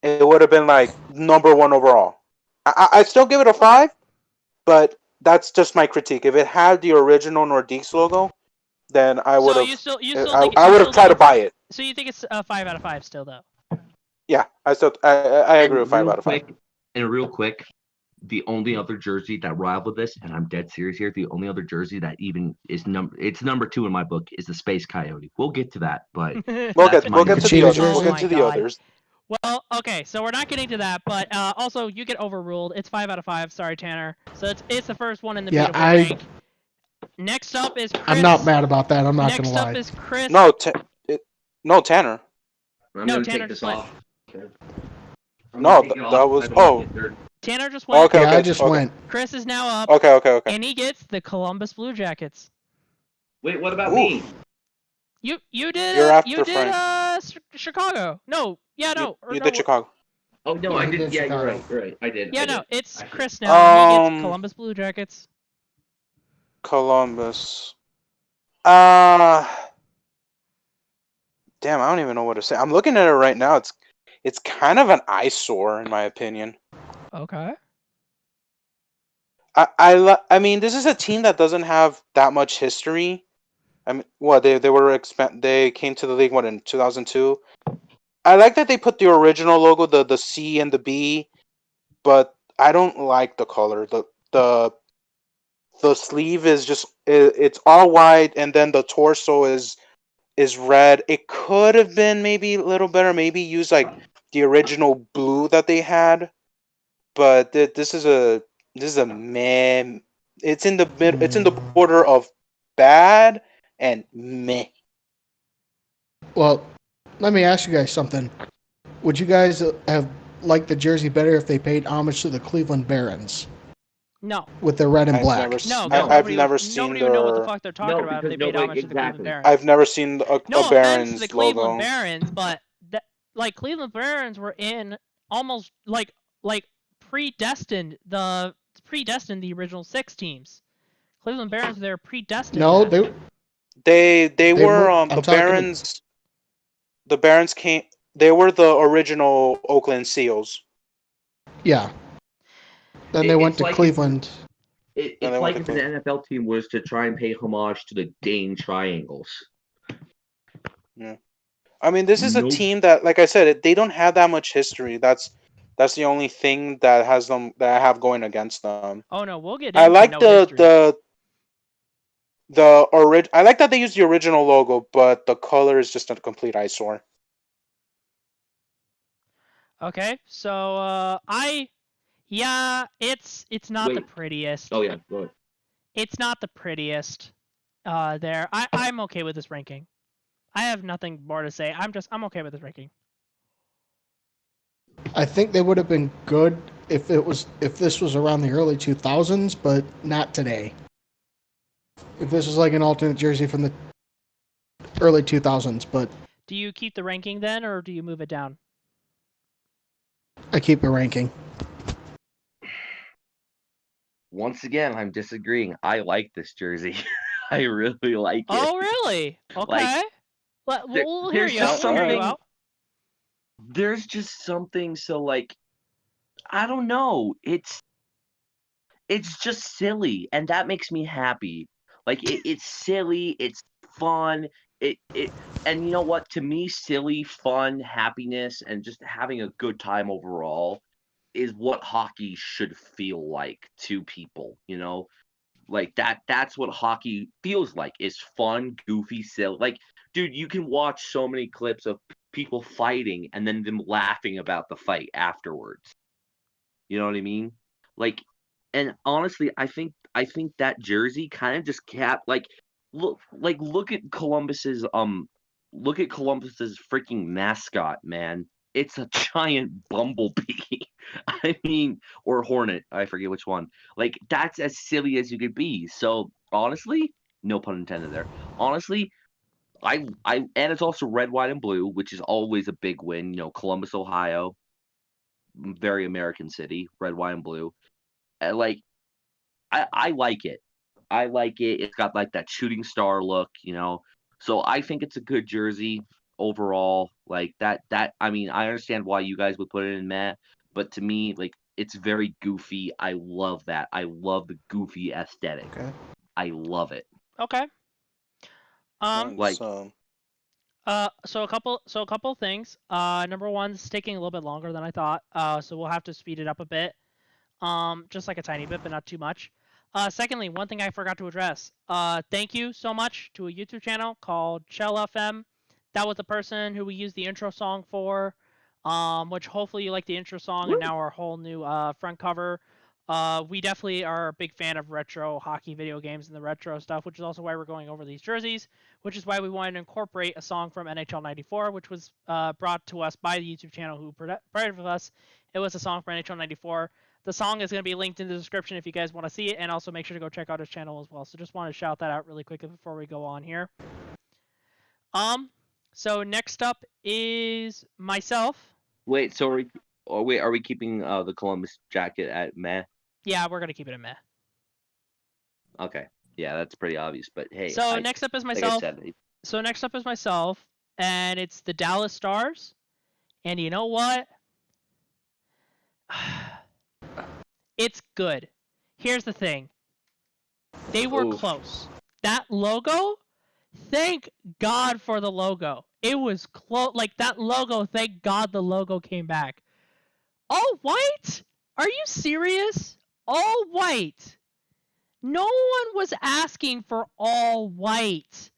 it would have been like number one overall. I still give it a 5, but that's just my critique. If it had the original Nordiques logo, then I would
So
have.
you still
I would have tried to buy it.
So you think it's a 5 out of 5 still though?
Yeah, I agree with 5 out of 5.
Real quick, the only other jersey that rivaled this, and I'm dead serious here, the only other jersey that even is number 2 in my book is the Space Coyote. We'll get to that, but
We'll get
that's my
to the
Cheetah
others.
jersey?
We'll
Oh
get
my
to the
God.
others.
Well, okay, so we're not getting to that, but also you get overruled. It's 5 out of 5. Sorry, Tanner. So it's the first one in the beautiful rank. Next up is Chris.
I'm not mad about that. I'm not gonna
Next
lie.
up is Chris.
No, Tanner.
I'm
No,
gonna
Tanner
take this
just went.
off. Okay.
No, that was
Tanner just went.
Okay,
Yeah, I just went.
Chris is now up.
Okay.
And he gets the Columbus Blue Jackets.
Wait, what about
Ooh.
me?
You did
You're after
you did
Frank.
Chicago. No, yeah, no.
You did Chicago.
Oh no,
Yeah,
I
he
did.
did
Yeah,
Chicago.
you're right. I did.
Yeah,
I
no,
did.
it's Chris now. And he gets
Um,
Columbus Blue Jackets.
Columbus. Damn, I don't even know what to say. I'm looking at it right now. It's kind of an eyesore in my opinion.
Okay.
I mean, this is a team that doesn't have that much history. I mean, what they came to the league in 2002. I like that they put the original logo, the C and the B, but I don't like the color. The sleeve is just it's all white, and then the torso is red. It could have been maybe a little better, maybe use like the original blue that they had, but this is a meh. It's in the mid. It's in the border of bad and meh.
Well, let me ask you guys something. Would you guys have liked the jersey better if they paid homage to the Cleveland Barons
No.
with their red and
I've
black?
never
No,
I've
nobody
never
would,
seen
nobody would know what the
their.
fuck they're talking about if they paid homage to the Cleveland Barons.
I've never seen
No
a
offense to
Barons
the Cleveland
logo.
Barons, but Cleveland Barons were in almost like predestined the original 6 teams. Cleveland Barons, they're predestined.
No,
that.
They were
weren't-
the
I'm talking-
Barons. The Barons came. They were the original Oakland Seals.
Yeah. Then they went
It's
to
like
Cleveland.
It's
And they
like
went
if
to
an NFL team was to try and pay homage to the Dane Triangles.
I mean, this is a
Nope.
team that, like I said, they don't have that much history. That's the only thing that I have going against them.
Oh no, we'll get into
I like
history.
I like that they used the original logo, but the color is just a complete eyesore.
Okay, so it's not the
Wait.
prettiest.
Oh yeah, go ahead.
It's not the prettiest. I'm okay with this ranking. I have nothing more to say. I'm okay with this ranking.
I think they would have been good if this was around the early 2000s, but not today. If this was like an alternate jersey from the early 2000s, but
Do you keep the ranking then, or do you move it down?
I keep a ranking.
Once again, I'm disagreeing. I like this jersey. I really like it.
Oh really? Okay. We'll hear
there's
you
just
out. We'll hear you
something-
out.
There's just something so like I don't know. It's just silly, and that makes me happy. Like it's silly, it's fun. And you know what? To me, silly, fun, happiness, and just having a good time overall is what hockey should feel like to people, Like that's what hockey feels like. Is fun, goofy, silly. Like, dude, you can watch so many clips of people fighting and then them laughing about the fight afterwards. You know what I mean? Like, and honestly, I think that jersey kind of just look at Columbus's freaking mascot, man. It's a giant bumblebee. I mean, or hornet. I forget which one. Like, that's as silly as you could be. So honestly, no pun intended there. honestly, and it's also red, white, and blue, which is always a big win. Columbus, Ohio, very American city, red, white, and blue. I like it. I like it. It's got like that shooting star look. So I think it's a good jersey overall. Like that. I mean, I understand why you guys would put it in meh, but to me, like it's very goofy. I love that. I love the goofy aesthetic.
Okay.
I love it.
Okay.
Like
So
So a couple things. Number one, it's taking a little bit longer than I thought. So we'll have to speed it up a bit. Just like a tiny bit, but not too much. Secondly, one thing I forgot to address. Thank you so much to a YouTube channel called Shell FM. That was the person who we used the intro song for. Which hopefully you like the intro song and now our whole new front cover. We definitely are a big fan of retro hockey video games and the retro stuff, which is also why we're going over these jerseys, which is why we wanted to incorporate a song from NHL 94, which was brought to us by the YouTube channel who provided us. It was a song from NHL 94. The song is going to be linked in the description if you guys want to see it, and also make sure to go check out his channel as well. So just want to shout that out really quickly before we go on here. So next up is myself.
wait, so are we keeping the Columbus jacket at meh?
Yeah, we're gonna keep it in meh.
Okay, yeah, that's pretty obvious. But hey,
so next up is myself. And it's the Dallas Stars. And you know what? It's good. Here's the thing. They were close. That logo, thank God for the logo. It was close. Like that logo, thank God the logo came back. All white? Are you serious? All white. No one was asking for all white.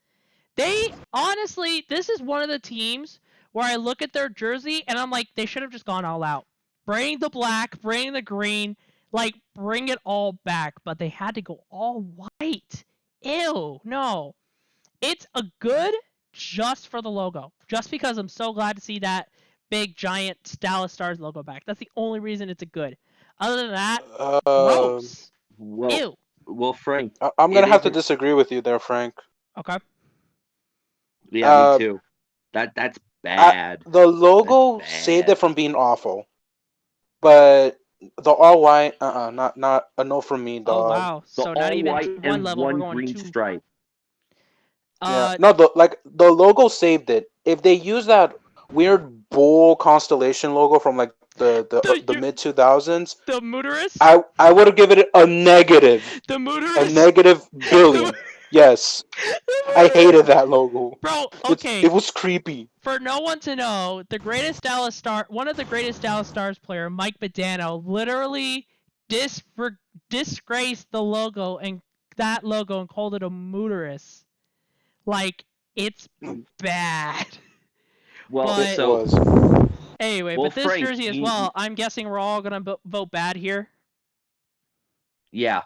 They, honestly, this is one of the teams where I look at their jersey and I'm like, they should have just gone all out. Bring the black, bring the green, like, bring it all back. But they had to go all white. Ew, no. It's a good just for the logo. Just because I'm so glad to see that big, giant Dallas Stars logo back. That's the only reason it's a good. Other than that, gross. Ew.
Well, Frank,
I'm gonna have to disagree with you there, Frank.
Okay.
Yeah, me too. That's bad.
The logo saved it from being awful, but the all white, not a no from me, dog.
Oh wow! So not even one level. We're going
green stripe.
Yeah, no, the logo saved it. If they use that weird bull constellation logo from like the mid 2000s,
the Mooterus,
I would have given it a negative.
The Mooterus,
a negative billion. Yes, I hated that logo.
Bro, okay.
It was creepy.
For no one to know, one of the greatest Dallas Stars player, Mike Badano, literally disgraced the logo and that logo and called it a Mooterus. Like, it's bad.
Well,
anyway, but this Frank, jersey as well, I'm guessing we're all gonna vote bad here.
Yeah.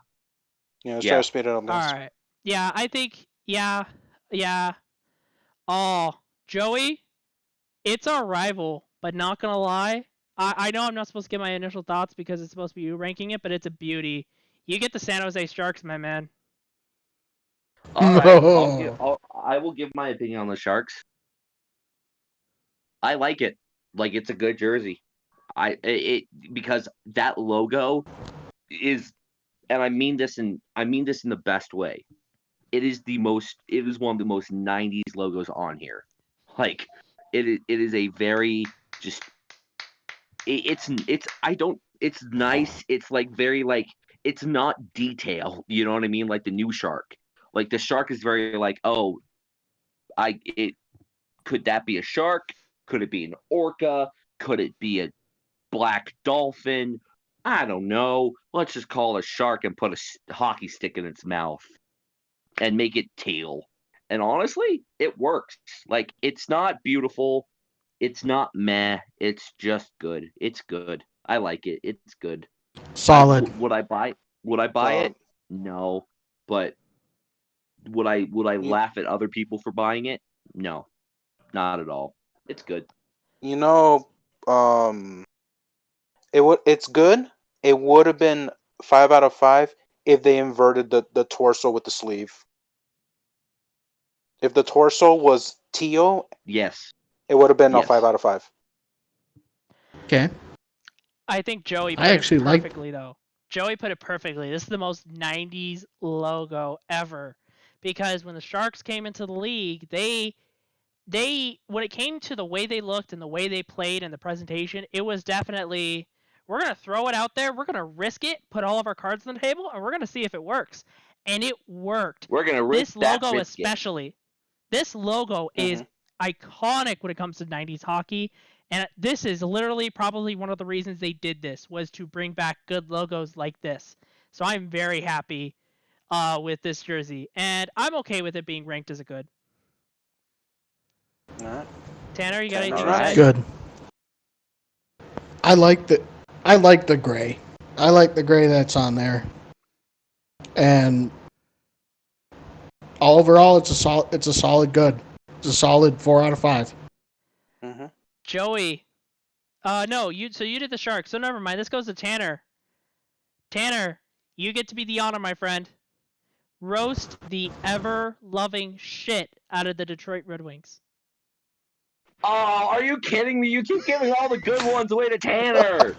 Yeah, let's try to speed it up.
All right. Yeah, I think. Yeah. Oh, Joey, it's our rival, but not gonna lie. I know I'm not supposed to give my initial thoughts because it's supposed to be you ranking it, but it's a beauty. You get the San Jose Sharks, my man.
All right, I will give my opinion on the Sharks. I like it. Like, it's a good jersey. Because that logo is, and I mean this in the best way. It is one of the most 90s logos on here. Like, it is a very just. It's nice. It's like very like, it's not detail. You know what I mean? Like the new Shark. Like the Shark is very like, oh, could that be a shark? Could it be an orca? Could it be a black dolphin? I don't know. Let's just call it a shark and put a hockey stick in its mouth and make it tail. And honestly, it works. Like, it's not beautiful. It's not meh. It's just good. It's good. I like it. It's good.
Solid.
Would I buy it? No. But would I laugh at other people for buying it? No. Not at all. It's good.
You know, it's good. It would have been 5 out of 5 if they inverted the torso with the sleeve. if the torso was teal,
Yes.
it would have been a
Yes.
5 out of 5.
Okay.
I think Joey put
I actually
it
like-
perfectly, though. Joey put it perfectly. This is the most 90s logo ever. Because when the Sharks came into the league, they when it came to the way they looked and the way they played and the presentation, it was definitely, we're going to throw it out there, we're going to risk it, put all of our cards on the table, and we're going to see if it works. And it worked.
We're gonna risk
This logo
that biscuit.
especially. This logo is iconic when it comes to 90s hockey. And this is literally probably one of the reasons they did this, was to bring back good logos like this. So I'm very happy with this jersey. And I'm okay with it being ranked as a good.
All right.
Tanner, you got
Tanner,
anything
alright.
to say?
Good. I like the gray. I like the gray that's on there. And overall, it's a solid good. It's a solid 4 out of 5.
Mm-hmm.
Joey. No, you did the Sharks, so never mind. This goes to Tanner. Tanner, you get to be the honor, my friend. Roast the ever-loving shit out of the Detroit Red Wings.
Oh, are you kidding me? You keep giving all the good ones away to Tanner.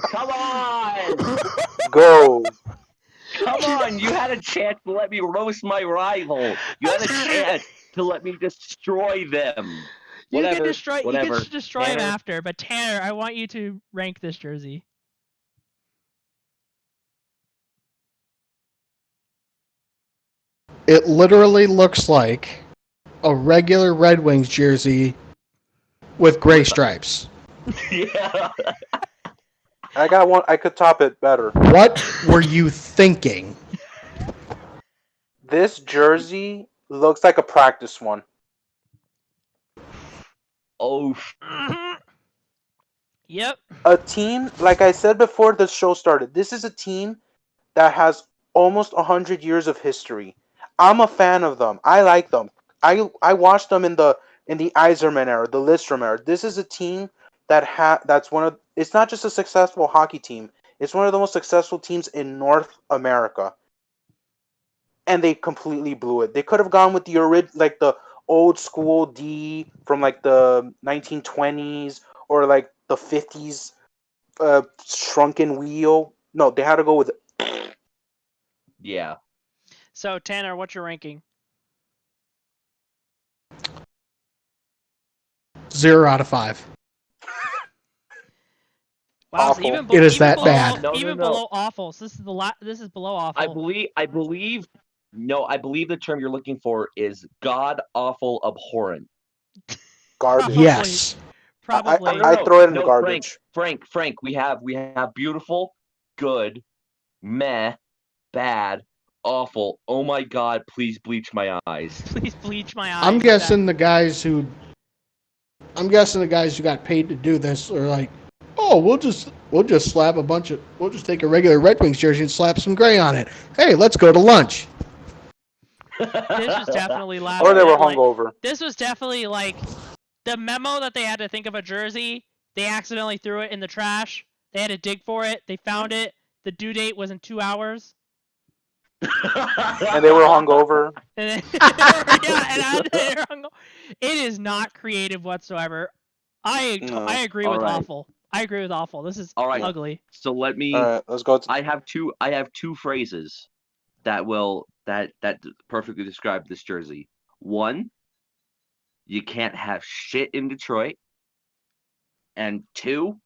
Come on.
Go.
Come on. You had a chance to let me roast my rival. You had a chance to let me destroy them.
You
Whatever.
can destroy him
Tanner.
after, but Tanner, I want you to rank this jersey.
It literally looks like a regular Red Wings jersey with gray stripes.
Yeah.
I got one. I could top it better.
What were you thinking?
This jersey looks like a practice one.
Oh,
Yep.
A team, like I said before the show started, this is a team that has almost 100 years of history. I'm a fan of them. I like them. I watched them in the Yzerman era, the Lidstrom era. This is a team that's one of, it's not just a successful hockey team. It's one of the most successful teams in North America. And they completely blew it. They could have gone with the old school D from like the 1920s or like the 50s shrunken wheel. No, they had to go with
yeah.
So, Tanner, what's your ranking?
0 out of 5.
Wow,
Awful.
even
It is
even
that
below,
bad.
No,
even
no.
below awful. So this is below awful.
I believe the term you're looking for is god awful abhorrent.
garbage.
Probably.
Yes.
Probably.
I throw it in the garbage.
Frank, we have beautiful, good, meh, bad, awful. Oh my god, please bleach my eyes.
Please bleach my eyes.
I'm guessing the guys who got paid to do this are like, oh, we'll just take a regular Red Wings jersey and slap some gray on it. Hey, let's go to lunch.
This was definitely last
Or they were
minute,
hungover.
This was definitely like the memo that they had to think of a jersey. They accidentally threw it in the trash. They had to dig for it. They found it. The due date was in 2 hours.
And they were hungover.
And then, it is not creative whatsoever. I agree with
Alright.
awful. I agree with awful. This is
Alright.
ugly.
So let me.
All right, let's go.
I have two phrases that perfectly describe this jersey. One, you can't have shit in Detroit. And two,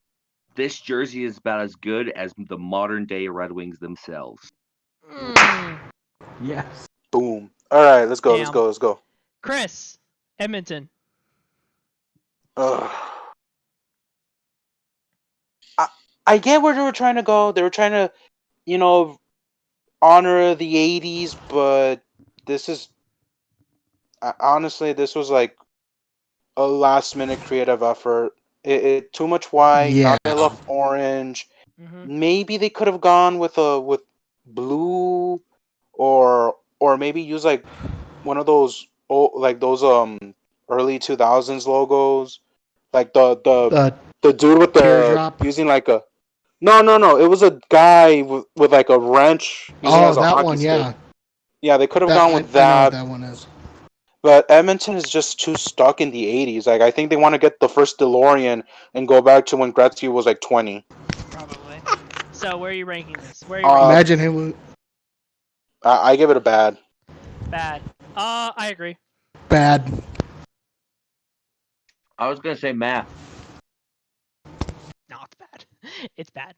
this jersey is about as good as the modern day Red Wings themselves.
Yes.
Boom. All right, let's go.
Damn.
Let's go.
Chris, Edmonton.
Ugh. I get where they were trying to go. They were trying to, honor the 80s, but this is honestly, this was like a last-minute creative effort. It too much white,
Yeah.
not enough orange.
Mm-hmm.
Maybe they could have gone with blue, or maybe use like one of those early 2000s logos, like the dude with the
teardrop?
using like a no. It was a guy with like a wrench. Using
Oh,
as a
that
hockey
one,
stick.
yeah.
Yeah, they could have
That-
gone
I
with
know what
that.
that one is.
But Edmonton is just too stuck in the 80s. Like, I think they want to get the first DeLorean and go back to when Gretzky was like 20.
Probably. So where are you ranking this? Where are you ranking
Imagine him
I give it a bad.
Bad. I agree.
bad.
I was gonna say math.
No, it's bad. It's bad.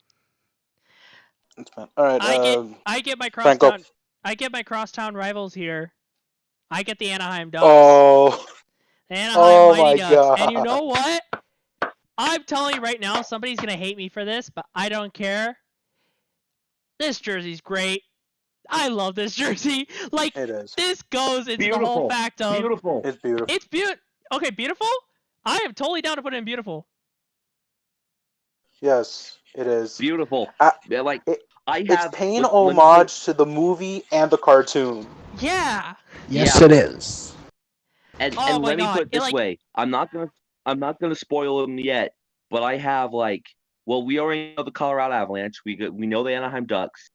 It's bad. All right.
I get my
Franco.
crosstown rivals here. I get the Anaheim Ducks.
Oh.
The Anaheim Mighty
my
Ducks.
God.
And you know what? I'm telling you right now, somebody's gonna hate me for this, but I don't care. This jersey's great. I love this jersey. Like,
It is.
this goes into
Beautiful.
the whole fact of
Beautiful.
It's beautiful.
it's okay, beautiful? I am totally down to put in beautiful.
Yes, it is.
Beautiful.
Yeah,
Like
it-
I
It's
have.
paying
let me
homage to the movie and the cartoon.
Yeah.
Yes, it is.
And,
Oh
and
my
let me
God,
put it this
like-
way: I'm not gonna spoil them yet, but I have like, well, we already know the Colorado Avalanche. We know the Anaheim Ducks,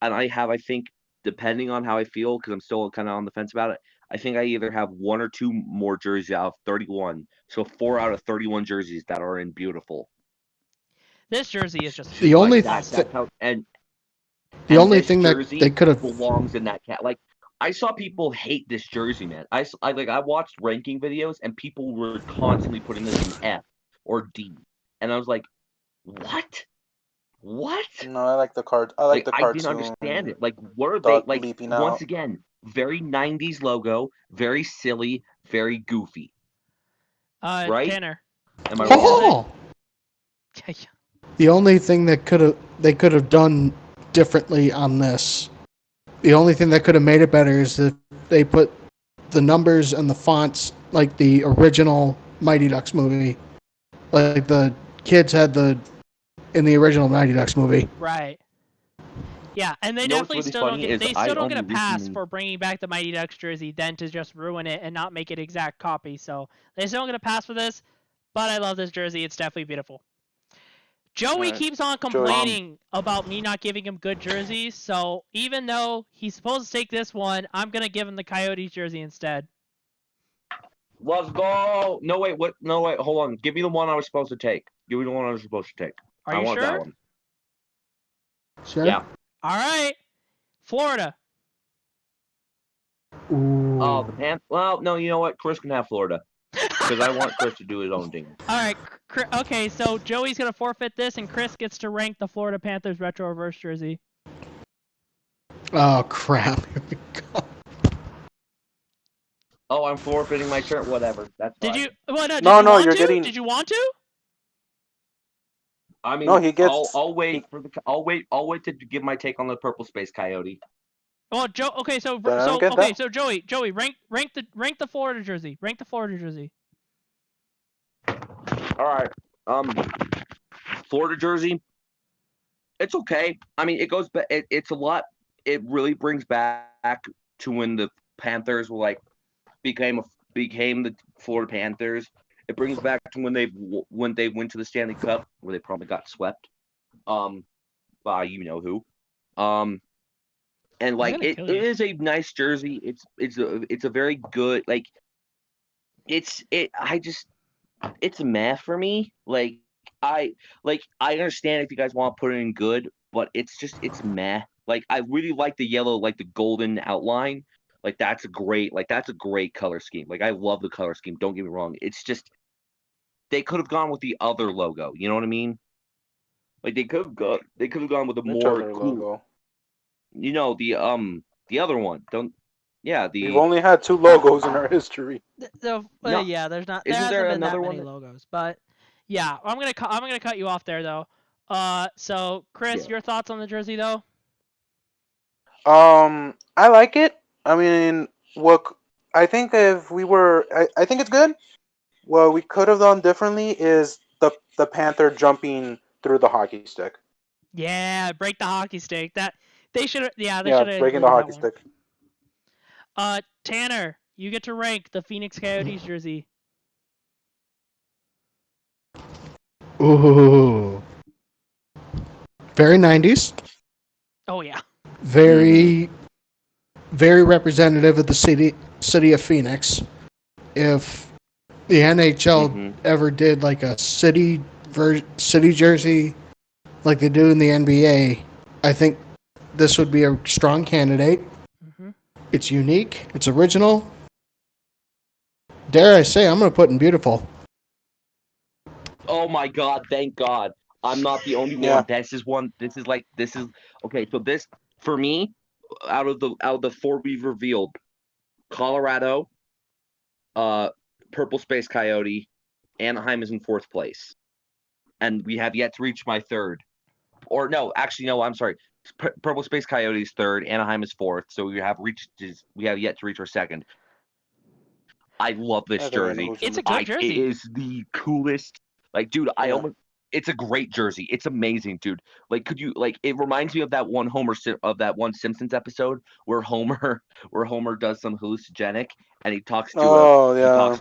and I think, depending on how I feel, because I'm still kind of on the fence about it, I think I either have 1 or 2 more jerseys out of 31, so 4 out of 31 jerseys that are in beautiful.
This jersey is just
The only
That's how, and
the only
this
thing that
jersey
they could have
belongs in that cat. Like, I saw people hate this jersey, man. I watched ranking videos and people were constantly putting this in F or D, and I was like, what?
No, I like the card. I like the
I
cartoon.
didn't understand it. Like, what are they
Duck
like?
leaping
Once
out.
again, very 90s logo, very silly, very goofy. Right?
Tanner.
Am I wrong?
Oh! The only thing that they could have done differently on this, the only thing that could have made it better is if they put the numbers and the fonts like the original Mighty Ducks movie, like the kids had in the original Mighty Ducks movie.
Right. Yeah, and they
You know what's
definitely
really
still don't
funny
get
is
they
I
still don't get a
only
pass
recently-
for bringing back the Mighty Ducks jersey than to just ruin it and not make it exact copy. So they still don't get a pass for this, but I love this jersey. It's definitely beautiful. Joey
Alright.
keeps on complaining about me not giving him good jerseys, so even though he's supposed to take this one, I'm gonna give him the Coyotes jersey instead.
Let's go. No wait, what? No wait, hold on. Give me the one I was supposed to take. Give me the one I was supposed to take.
Are
I
you
want
sure?
that one.
Sure.
Yeah.
All right, Florida.
Ooh.
Oh, the Pan. Well, no, you know what? Chris can have Florida because I want Chris to do his own thing.
All right, okay, so Joey's gonna forfeit this, and Chris gets to rank the Florida Panthers retro reverse jersey.
Oh crap! Here we go.
Oh, I'm forfeiting my turn. Whatever. That's
Did
fine.
you? Well, no, did
No,
you
no,
want
you're
to?
getting-
Did you want to?
I mean,
No, he gets-
I'll wait for the. I'll wait to give my take on the purple space coyote.
Well, Joe. Okay, so
Then I don't get that.
so Joey, rank the Florida jersey. Rank the Florida jersey.
All right. Florida jersey. It's okay. I mean, it goes back. It's a lot. It really brings back to when the Panthers were like became the Florida Panthers. It brings back to when they went to the Stanley Cup, where they probably got swept, by you know who, and like
gonna
it
kill you.
is a nice jersey. It's a very good like. It's a meh for me. I understand if you guys want to put it in good, but it's meh. Like, I really like the yellow, like the golden outline. Like, that's a great color scheme. Like, I love the color scheme. Don't get me wrong. It's just they could have gone with the other logo. You know what I mean? Like, they could have gone with a
Which
more
other
cool.
logo?
You know, the other one.
We've only had 2 logos in our history.
No.
Yeah, there's not.
Isn't
There
there
hasn't been that
another
many
one?
logos, but yeah, I'm gonna cut you off there though. So Chris,
Yeah.
your thoughts on the jersey though?
I like it. I mean, I think I think it's good. What we could have done differently is the Panther jumping through the hockey stick.
Yeah, break the hockey stick. That they should. Yeah, they
Yeah,
should have
breaking the hockey stick.
Tanner, you get to rank the Phoenix Coyotes jersey.
Ooh. Very 90s.
Oh yeah.
Very representative of the city of Phoenix. if the NHL
Mhm.
ever did like a city jersey like they do in the NBA, I think this would be a strong candidate.
Mm-hmm.
It's unique. It's original. Dare I say, I'm going to put in beautiful.
Oh my God! Thank God, I'm not the only
Yeah.
one. This is okay. So this for me, out of the four we've revealed, Colorado, Purple Space Coyote, Anaheim is in fourth place, and we have yet to reach my third. Or no, actually no. I'm sorry. Purple Space Coyote is third. Anaheim is fourth. So we have yet to reach our second. I love
I
this
think I know
jersey.
who's
It's a
number
good
two.
It
jersey.
is the coolest. Like, dude,
Yeah.
it's a great jersey. It's amazing, dude. Like, could you like? It reminds me of that one Simpsons episode where Homer does some hallucinogenic and he talks to
Oh yeah.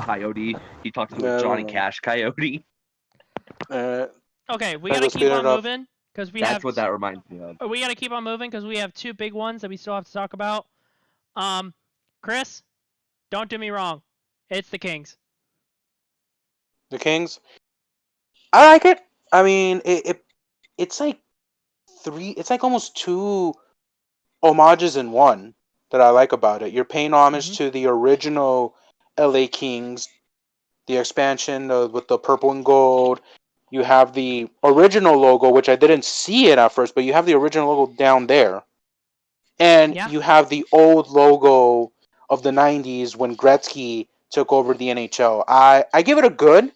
a coyote. He talks to a Johnny
Yeah.
Cash coyote.
Okay, we
Thanks
gotta
for
keep
speeding
on
it up.
moving because
That's what that reminds me of.
we gotta keep on moving because we have two big ones that we still have to talk about. Chris, don't do me wrong. It's the Kings.
The Kings. I like it. I mean, it's like three. It's like almost two homages in one that I like about it. You're paying homage to the original LA Kings, the expansion with the purple and gold. You have the original logo, which I didn't see it at first, but you have the original logo down there. And
Yeah.
you have the old logo of the 90s when Gretzky took over the NHL. I give it a good.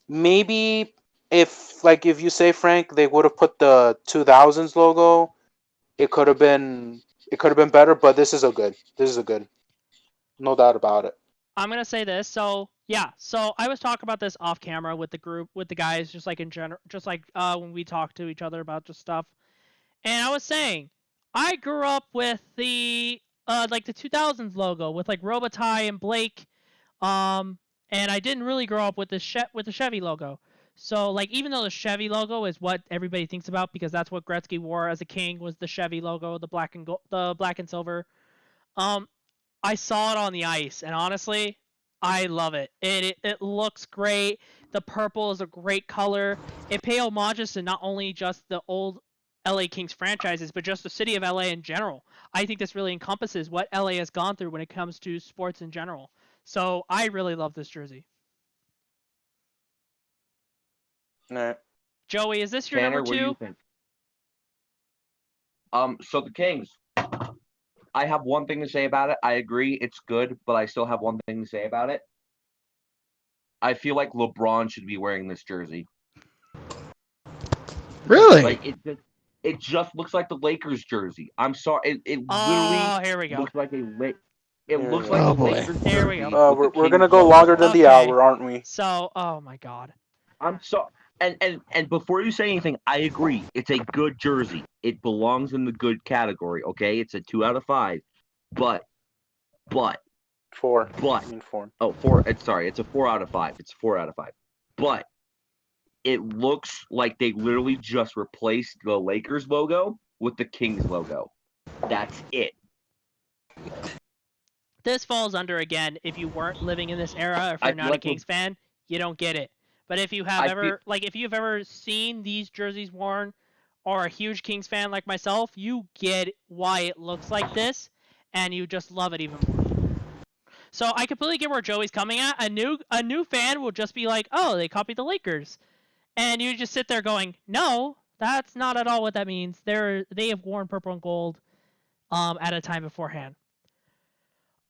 Maybe if you say, Frank, they would have put the 2000s logo, it could have been better, but this is a good. No doubt about it.
I'm gonna say this. So I was talking about this off camera with the group, with the guys, just like in general, just like when we talk to each other about just stuff. And I was saying, I grew up with the like the 2000s logo with like Robitaille and Blake, and I didn't really grow up with the Chevy logo. So like even though the Chevy logo is what everybody thinks about because that's what Gretzky wore as a King was the Chevy logo, the black and silver. Um, I saw it on the ice, and honestly, I love it. It looks great. The purple is a great color. It pays homages to not only just the old LA Kings franchises, but just the city of LA in general. I think this really encompasses what LA has gone through when it comes to sports in general. So I really love this jersey.
Nah.
Joey, is this your
Tanner,
number
what do you
two?
think? So the Kings. I have one thing to say about it. I agree, it's good, but I still have one thing to say about it. I feel like LeBron should be wearing this jersey.
Really?
Like it just looks like the Lakers jersey. I'm sorry, it
Oh, here we
literally
go.
looks like it
Here
looks
we
like
go.
a
Oh, boy.
Lakers
There we
jersey.
go.
with the
We're gonna
Kings
go
logo.
longer than the
Okay.
hour, aren't we?
So, oh my God.
I'm sorry. And before you say anything, I agree. It's a good jersey. It belongs in the good category. Okay, it's a 2 out of 5. But
Four.
But-
I mean four.
oh, 4. It's a 4 out of 5. It's 4 out of 5. But it looks like they literally just replaced the Lakers logo with the Kings logo. That's it.
This falls under, again, if you weren't living in this era, or if
I
you're
feel
not a
like
Kings fan, you don't get it. But if you have if you've ever seen these jerseys worn, or a huge Kings fan like myself, you get why it looks like this, and you just love it even more. So I completely get where Joey's coming at. A new fan will just be like, oh, they copied the Lakers. And you just sit there going, no, that's not at all what that means. They have worn purple and gold at a time beforehand.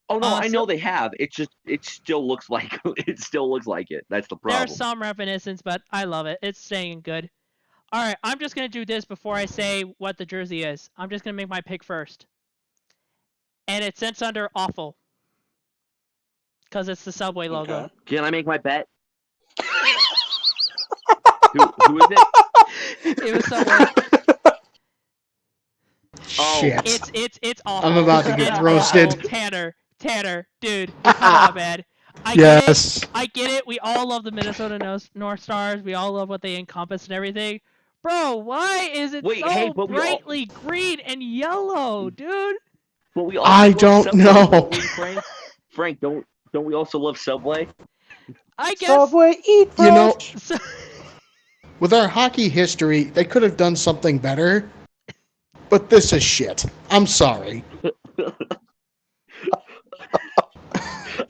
Oh no, I
so-
know they have. It still looks like it. That's the problem.
There's some reminiscence, but I love it. It's staying good. All right, I'm just going to do this before I say what the jersey is. I'm just going to make my pick first. And it sits under awful. Because it's the Subway logo.
Okay.
Can I make my bet? Who is it?
It was Subway.
Oh.
Shit.
It's awful.
I'm about to get
It's
roasted.
awful. Tanner, dude, come on, man.
Yes.
I get it. We all love the Minnesota North Stars. We all love what they encompass and everything. Bro, why is it so
but
brightly green and yellow, dude?
But we
I
also
don't know.
Frank, Don't we also love Subway?
I guess.
Subway, eat
You know,
fresh.
So,
with our hockey history, they could have done something better. But this is shit. I'm sorry.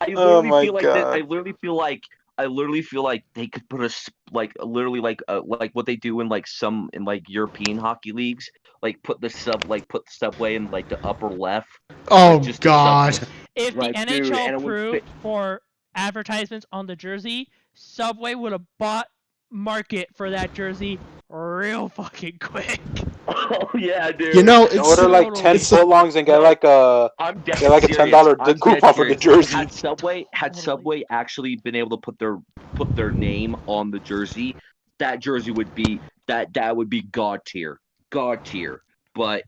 I literally
Oh my
feel like that.
God.
I literally feel like they could put like what they do in like some in like European hockey leagues, like put the Subway in like the upper left.
Oh,
Like, just the
God.
Subway.
if
Like,
the
dude,
NHL
and it would
approved
fit-
for advertisements on the jersey, Subway would have bought market for that jersey real fucking quick.
Oh yeah, dude.
You know,
Order
it's
like 10
it's the-
footlongs and get like a
I'm dead
get like a
serious.
$10
I'm
coupon
dead
for the
serious.
jersey.
Had
Totally.
Subway actually been able to put their name on the jersey, that jersey would be that would be god tier. But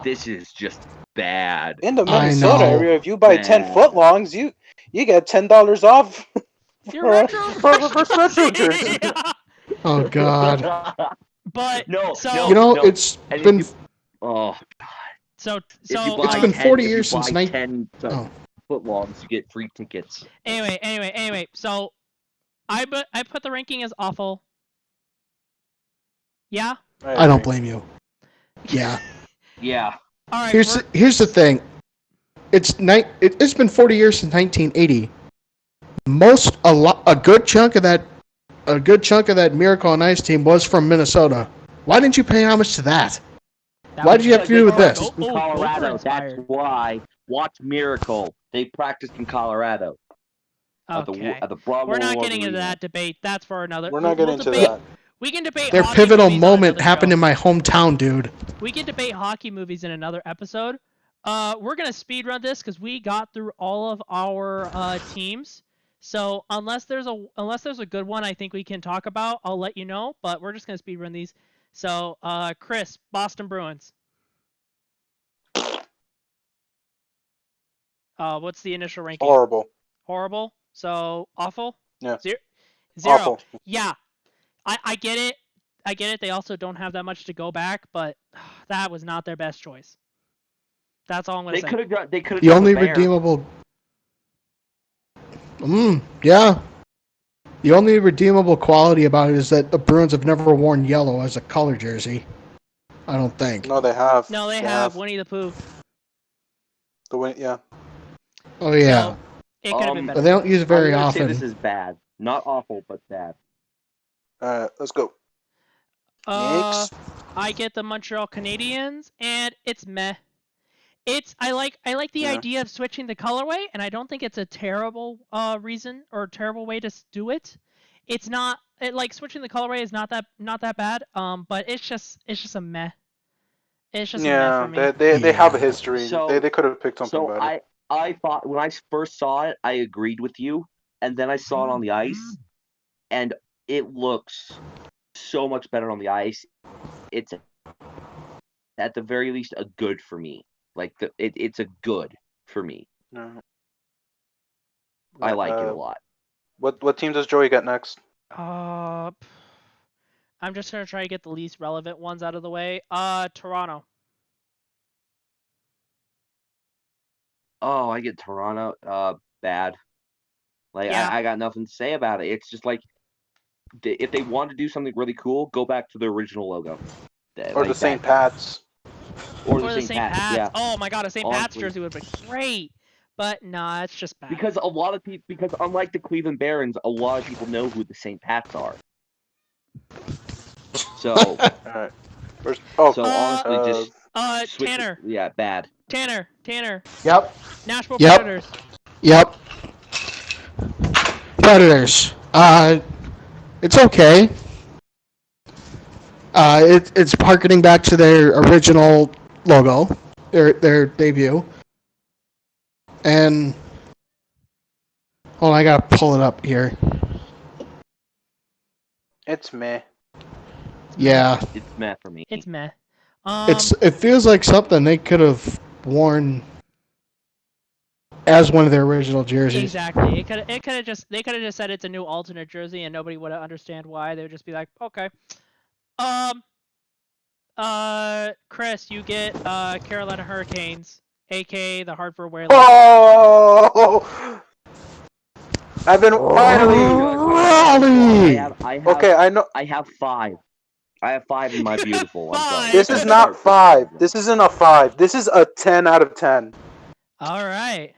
this is just bad.
In the
I
Minnesota
know.
area, if you buy 10
Bad.
footlongs, you get $10 off
Your
for
retro
a reverse retro jersey.
Oh, God.
But
No,
so
no.
You know, it's
And if
been
you- Oh,
so
if you
so
buy
been
10
40
if you
years since
buy
night-
10
Oh.
footlongs, you get free tickets.
anyway. So I put the ranking as awful. Yeah.
I don't blame you. Yeah.
Yeah.
All right.
Here's the thing. It's been 40 years since 1980. A good chunk of that Miracle on Ice team was from Minnesota. Why didn't you pay homage to that? Why did you have to do with this?
In Colorado. That's why. Watch Miracle. They practiced in Colorado.
Okay.
At the Bravo
We're not
World
getting into
Arena.
that debate. That's for another.
We're not
we'll
getting into
debate,
that.
We can debate.
Their
hockey
pivotal
movies on
moment
another
happened
show.
in my hometown, dude.
We can debate hockey movies in another episode. We're gonna speed run this because we got through all of our teams. So unless there's a good one I think we can talk about, I'll let you know. But we're just gonna speed run these. So Chris, Boston Bruins. What's the initial ranking?
Horrible.
Horrible. So awful.
Yeah.
Zero.
Awful.
Yeah. I get it. I get it. They also don't have that much to go back, but that was not their best choice. That's all I'm gonna say.
They could have.
The only redeemable. Yeah. The only redeemable quality about it is that the Bruins have never worn yellow as a color jersey. I don't think.
No, they have.
No, they have Winnie the Pooh.
Yeah.
Oh yeah.
So, it could have been
But
better.
they don't use it very
I'm gonna
often.
say this is bad. Not awful, but bad.
All right, let's go.
Uh,
Next.
I get the Montreal Canadiens, and it's meh. I like the
Yeah.
idea of switching the colorway, and I don't think it's a terrible reason or terrible way to do it. It's not like switching the colorway is not that bad. But it's just a meh. It's just a meh for me.
They have a history.
So-
They could have picked something
So
better.
I thought when I first saw it, I agreed with you, and then I saw it on the ice, and it looks so much better on the ice. It's at the very least a good for me. Like it's a good for me.
Yeah.
I like it a lot.
What team does Joey get next?
I'm just gonna try to get the least relevant ones out of the way. Toronto.
Oh, I get Toronto. Bad. Like
Yeah.
I got nothing to say about it. It's just like if they want to do something really cool, go back to the original logo.
Or
Like
the St.
that.
Pats?
Or the St. Pats.
Yeah.
Oh my god, a St. Pats
Honestly.
jersey would have been great. But nah, it's just bad.
Because a lot of people, unlike the Cleveland Barons, a lot of people know who the St. Pats are. So,
All right.
so honestly, just switch
Tanner.
it. Yeah, bad.
Tanner.
Yep.
Nashville
Yep.
Predators.
Yep. Predators. It's okay. It's harkening back to their original logo, their debut. And hold on, I gotta pull it up here.
It's meh.
Yeah,
It's meh for me.
It's meh.
it feels like something they could have worn as one of their original jerseys.
Exactly. They could have just said it's a new alternate jersey and nobody would understand why. They would just be like, okay. Chris, you get Carolina Hurricanes, aka the Hartford Whalers.
Oh! I've been finally.
Raleigh!
Okay, I know.
I have 5. I have 5 in my beautiful. I'm sorry.
This is not 5. This isn't a 5. This is a 10 out of 10.
All right.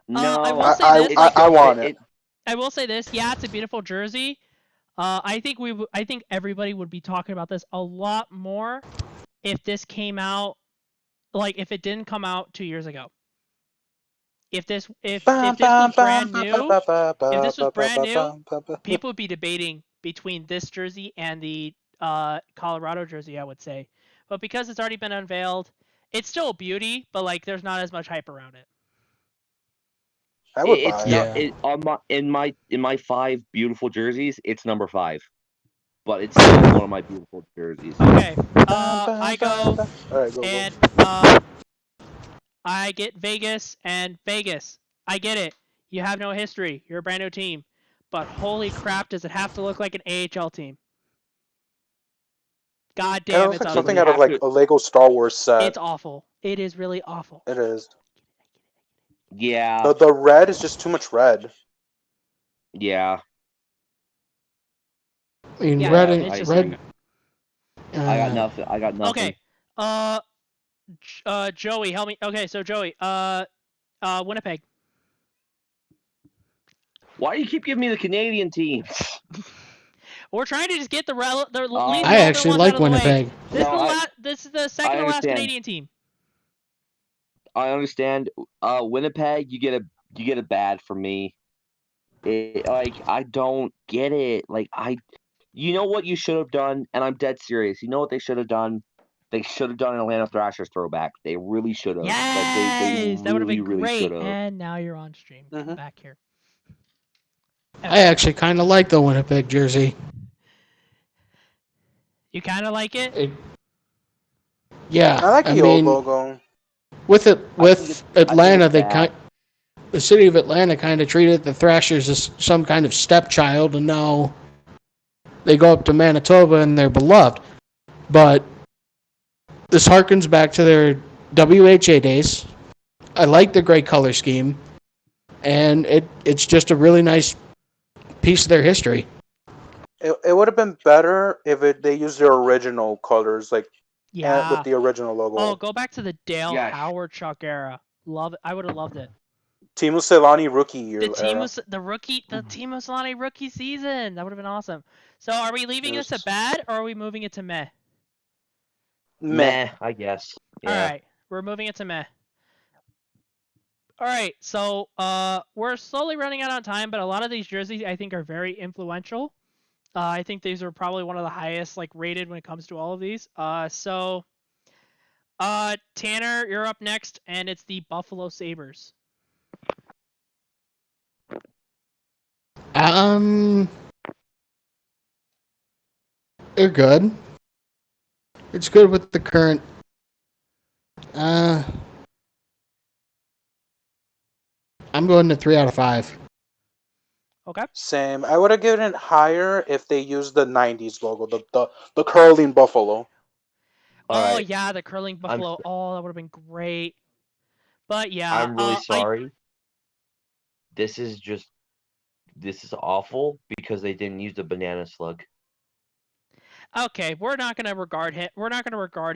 No,
I will say this.
I want it.
I will say this. Yeah, it's a beautiful jersey. I think everybody would be talking about this a lot more if this came out, like if it didn't come out 2 years ago. If this was brand new, people would be debating between this jersey and the Colorado jersey, I would say. But because it's already been unveiled, it's still a beauty, but like there's not as much hype around it.
I would
It's
buy
not in my 5 beautiful jerseys. It's number 5, but it's still one of my beautiful jerseys.
Okay, I go
Alright, go.
and I get Vegas and Vegas. I get it. You have no history. You're a brand new team, but holy crap, does it have to look like an AHL team? God
It
damn,
looks
it's
like
ugly.
something out of like a Lego Star Wars set.
It's awful. It is really awful.
It is.
Yeah.
The red is just too much red.
Yeah.
I mean,
Yeah,
red
no,
and
it's just-
red.
I got nothing. I got nothing.
Okay. Joey, help me. Okay, so Joey, Winnipeg.
Why do you keep giving me the Canadian teams?
We're trying to just get the least
I
relevant
actually
ones
like
out of the way.
Winnipeg.
This is the second to last
understand.
Canadian team.
I understand. Winnipeg, you get a bad from me. I don't get it. You know what you should have done, and I'm dead serious. You know what they should have done? They should have done an Atlanta Thrashers throwback. They really should have.
Yes, that would have been
really
great.
should've.
And now you're on stream. Come
Mhm.
back here.
I actually kind of like the Winnipeg jersey.
You kind of like it?
Yeah,
I like the old logo.
With Atlanta,
bad.
the city of Atlanta kind of treated the Thrashers as some kind of stepchild, and now they go up to Manitoba and they're beloved. But this harkens back to their WHA days. I like the gray color scheme, and it's just a really nice piece of their history.
It would have been better if they used their original colors, like
Yeah.
with the original logo.
Oh, go back to the Dale
Yes.
Howard Chuck era. Love it. I would have loved it.
Teemu Selanne rookie year.
The team
era.
was Team was on a rookie season. That would have been awesome. So are we leaving this at bad or are we moving it to meh?
Meh.
I guess. Yeah.
All right, we're moving it to meh. All right, so we're slowly running out of time, but a lot of these jerseys I think are very influential. I think these are probably one of the highest rated when it comes to all of these. So Tanner, you're up next, and it's the Buffalo Sabres.
They're good. It's good with the current. I'm going to 3 out of 5.
Okay.
Same. I would have given it higher if they used the '90s logo, the curling buffalo.
Oh yeah, the curling buffalo. Oh, that would have been great. But yeah,
I'm really sorry. This is awful because they didn't use the banana slug.
Okay, we're not gonna regard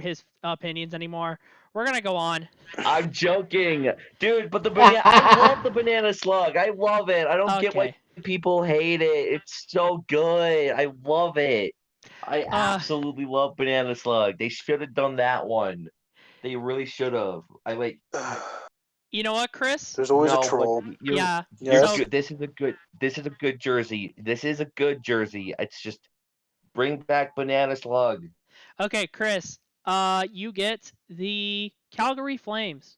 his opinions anymore. We're gonna go on.
I'm joking, dude. But I love the banana slug. I love it. I don't get why people hate it. It's so good. I love it. I absolutely love banana slug. They should have done that one. They really should have.
You know what, Chris?
There's always a troll.
Yeah.
This is a good jersey. This is a good jersey. It's just bring back banana slug.
Okay, Chris. You get the Calgary Flames.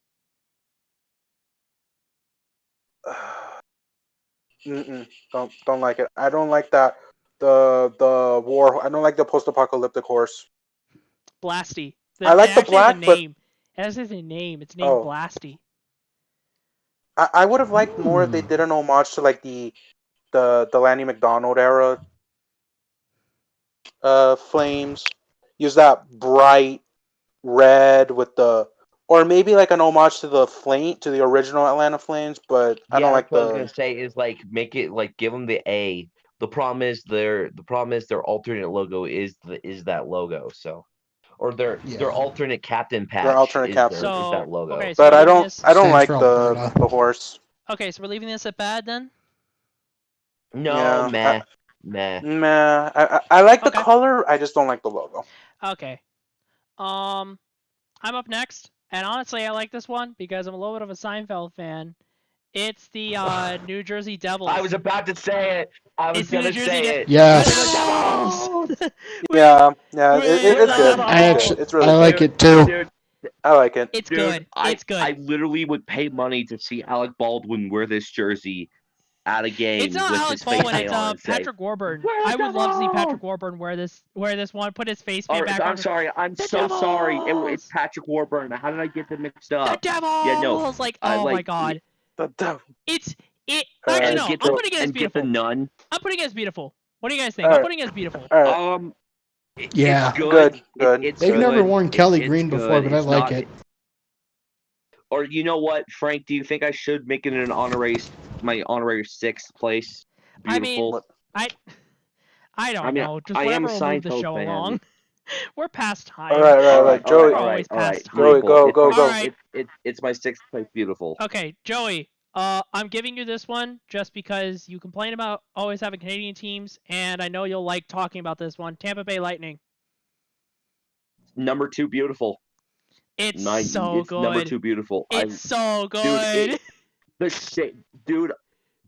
Don't like it. I don't like that. The war. I don't like the post-apocalyptic horse.
Blasty.
I like the black, but
it has a name. It's named Blasty.
I would have liked more if they did an homage to the Lanny McDonald era Flames. Use that bright red with the or maybe like an homage to the original Atlanta Flames, but I don't like
that's what I was
the.
gonna say is like make it like give them the A. The problem is their alternate logo is that logo. So, or their
Yeah.
alternate captain
Their
patch
alternate
is
captain.
So
that logo.
okay, so
But
we're
I
leaving
don't.
this.
I don't
Stands
like
for
the
Alberta.
horse.
Okay, so we're leaving this at bad then.
No,
Yeah,
meh.
Meh. I like the
Okay.
color. I just don't like the logo.
Okay. I'm up next, and honestly, I like this one because I'm a little bit of a Seinfeld fan. It's the New Jersey Devils.
I was about to say it. I was
It's the
gonna
New Jersey
say it.
Yes.
Devils!
Yeah,
With
it's good.
I actually,
It's really
I like
good.
it too.
Dude,
I like it.
It's
dude,
good. It's good.
I literally would pay money to see Alec Baldwin wear this jersey at a game
It's not
with
Alec
his face
Baldwin.
paint
It's
on and say,
Patrick Warburton.
"We're
I would love to see
Devils!"
Patrick Warburton wear this one. Put his face paint back on.
I'm sorry. I'm
The
so sorry. It's
Devils!
Patrick Warburton. How did I get them mixed
The
up?
Devils!
Yeah, no.
Like,
I
oh my
like
god.
The devil.
It's it.
All
Actually,
right.
no. I'm putting it as
Get the
beautiful.
nun.
I'm putting it as beautiful. What do you guys think?
All
I'm
right.
putting it as beautiful.
All right.
Yeah.
It's good.
Good.
It's
They've
good.
never worn Kelly
It's
Green before,
good.
but I
It's
like
not-
it.
Or you know what, Frank? Do you think I should make it an my honorary sixth place?
I mean,
Beautiful.
I don't
I mean,
know. Just
I am
whatever
a
will move the
Seinfeld
show
fan.
along. We're past time.
All right. Joey.
We're always past time.
Joey, go.
All right.
It's my sixth place. Beautiful.
Okay, Joey. I'm giving you this one just because you complain about always having Canadian teams, and I know you'll like talking about this one. Tampa Bay Lightning.
Number 2, beautiful.
It's
It's
so good.
Number 2, beautiful.
It's so good.
Dude,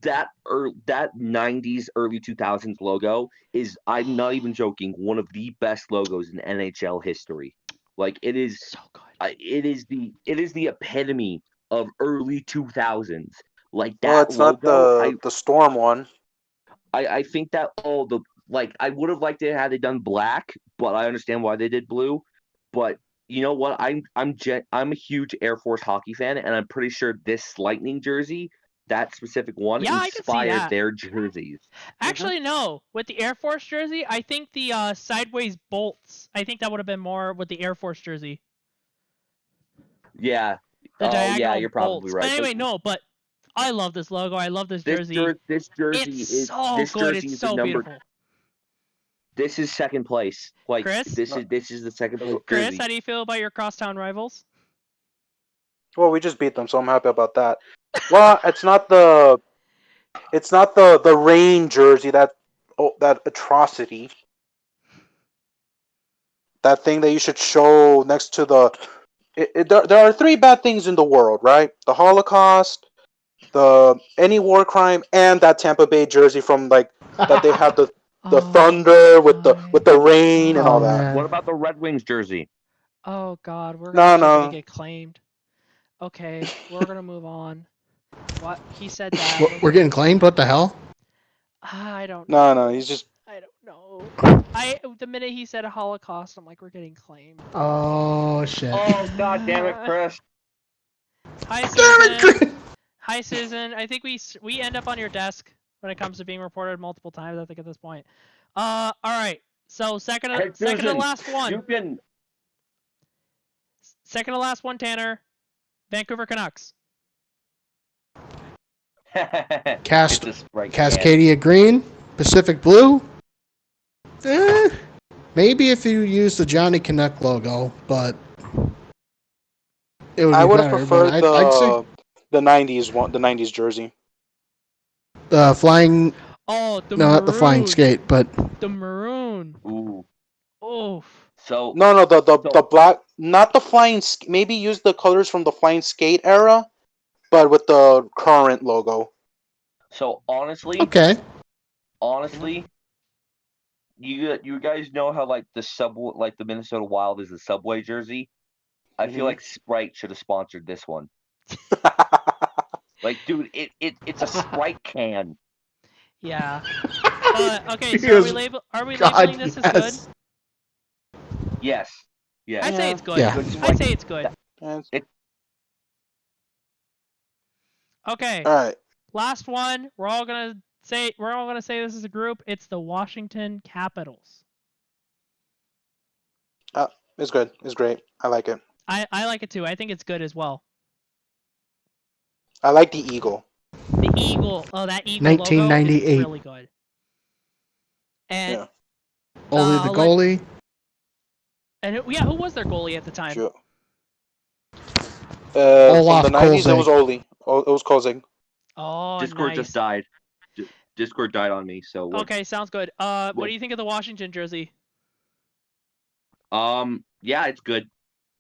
that 90s, early 2000s logo is, I'm not even joking, one of the best logos in NHL history. Like, it is
so good.
It is the epitome of early 2000s. Like that
Well, it's
logo,
not the Storm one.
I think that I would have liked it had they done black, but I understand why they did blue. But you know what? I'm a huge Air Force hockey fan, and I'm pretty sure this Lightning jersey, that specific one,
Yeah, I can see
inspired
that.
their jerseys.
Actually, no. With the Air Force jersey, I think the sideways bolts. I think that would have been more with the Air Force jersey.
Yeah.
The diagonal
yeah, you're probably
bolts.
right.
But anyway, no. But I love this logo. I love this jersey.
This jersey
It's
is
so
this
good.
jersey
It's
is
so
the number.
beautiful.
This is second place. Like
Chris?
this is the second place
Chris,
jersey.
how do you feel about your crosstown rivals?
Well, we just beat them, so I'm happy about that. Well, it's not the rain jersey, that atrocity. That thing that you should show next to the. There are 3 bad things in the world, right? The Holocaust, any war crime, and that Tampa Bay jersey from that they have the thunder with the rain and all that.
Man.
What about the Red Wings jersey?
Oh God, we're
No.
gonna get claimed. Okay, we're gonna move on. What he said that.
We're getting claimed? What the hell?
I don't know.
No, he's just.
I don't know. The minute he said a Holocaust, I'm like, we're getting claimed.
Oh, shit.
Oh God damn it, Chris!
Hi,
Damn it,
Susan.
Chris!
Hi, Susan. I think we end up on your desk when it comes to being reported multiple times. I think at this point. All right. So second to
Susan,
last one.
You can.
Second to last one, Tanner. Vancouver Canucks.
Cascadia Green, Pacific Blue. Maybe if you use the Johnny Canuck logo, but it would be
I would have
better,
preferred
but I'd say
the '90s one, the '90s jersey.
the flying.
Oh, the
No,
maroon.
not the flying skate, but
The maroon.
Ooh.
Oof.
So
No, the black, not the flying. Maybe use the colors from the flying skate era, but with the current logo.
So honestly, you guys know how like the subway, like the Minnesota Wild is the Subway jersey. I feel like Sprite should have sponsored this one. Like, dude, it's a Sprite can.
Yeah. Okay, so are we labeling this as good?
Yes. Yeah.
I say it's good.
Yeah.
I say it's good. Okay.
All right.
Last one. We're all gonna say this as a group. It's the Washington Capitals.
It's good. It's great. I like it.
I like it too. I think it's good as well.
I like the eagle.
The eagle. Oh, that eagle logo is
1998.
really good. And
Yeah.
Only the
like-
goalie.
and who was their goalie at the time?
From
Olaf
the 90s, it was
Kolzig.
Oli. It was Kolzig.
Oh,
Discord
nice.
just died. Discord died on me. So what?
Okay, sounds good. What do you think of the Washington jersey?
Yeah, it's good.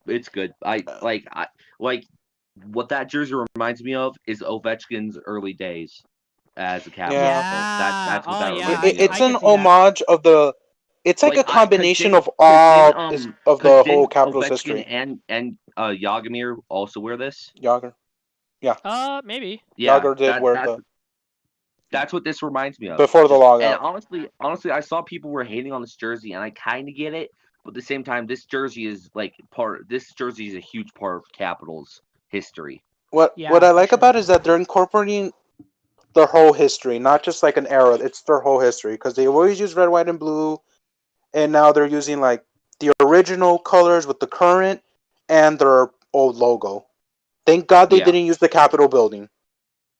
It's good. I like what that jersey reminds me of is Ovechkin's early days as a Capital.
Yeah.
That's what
Oh,
that
yeah.
reminds me
It's
I
an
can see that.
homage of the. It's like a combination of all of the whole Capitals history.
And Yagomir also wear this.
Yager.
Maybe.
Yeah,
Yager did wear
that's what this reminds me of.
before the
And
logout.
honestly, I saw people were hating on this jersey, and I kind of get it. But at the same time, this jersey is This jersey is a huge part of Capitals history.
What
Yeah,
I
for
like
sure.
about it is that they're incorporating their whole history, not just like an era. It's their whole history because they always use red, white, and blue, and now they're using like the original colors with the current and their old logo. Thank God they
Yeah.
didn't use the Capitol building.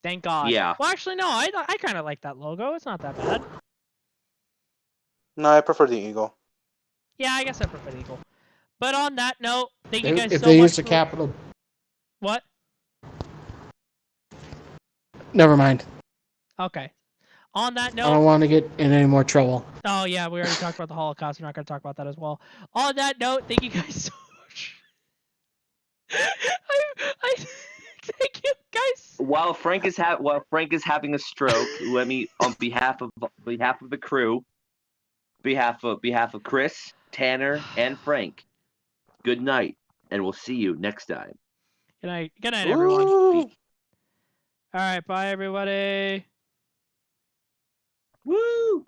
Thank God.
Yeah.
Well, actually, no. I kind of like that logo. It's not that bad.
No, I prefer the eagle.
Yeah, I guess I prefer the eagle. But on that note, thank you guys
If
so
they
much.
use the capital,
What?
never mind.
Okay. On that
I don't
note.
want to get in any more trouble.
Oh yeah, we already talked about the Holocaust. We're not going to talk about that as well. On that note, thank you guys so much. I thank you guys.
While Frank is having a stroke, let me on behalf of the crew, behalf of Chris, Tanner, and Frank. Good night, and we'll see you next time.
Good night. Good night, everyone.
Ooh.
All right, bye everybody.
Woo!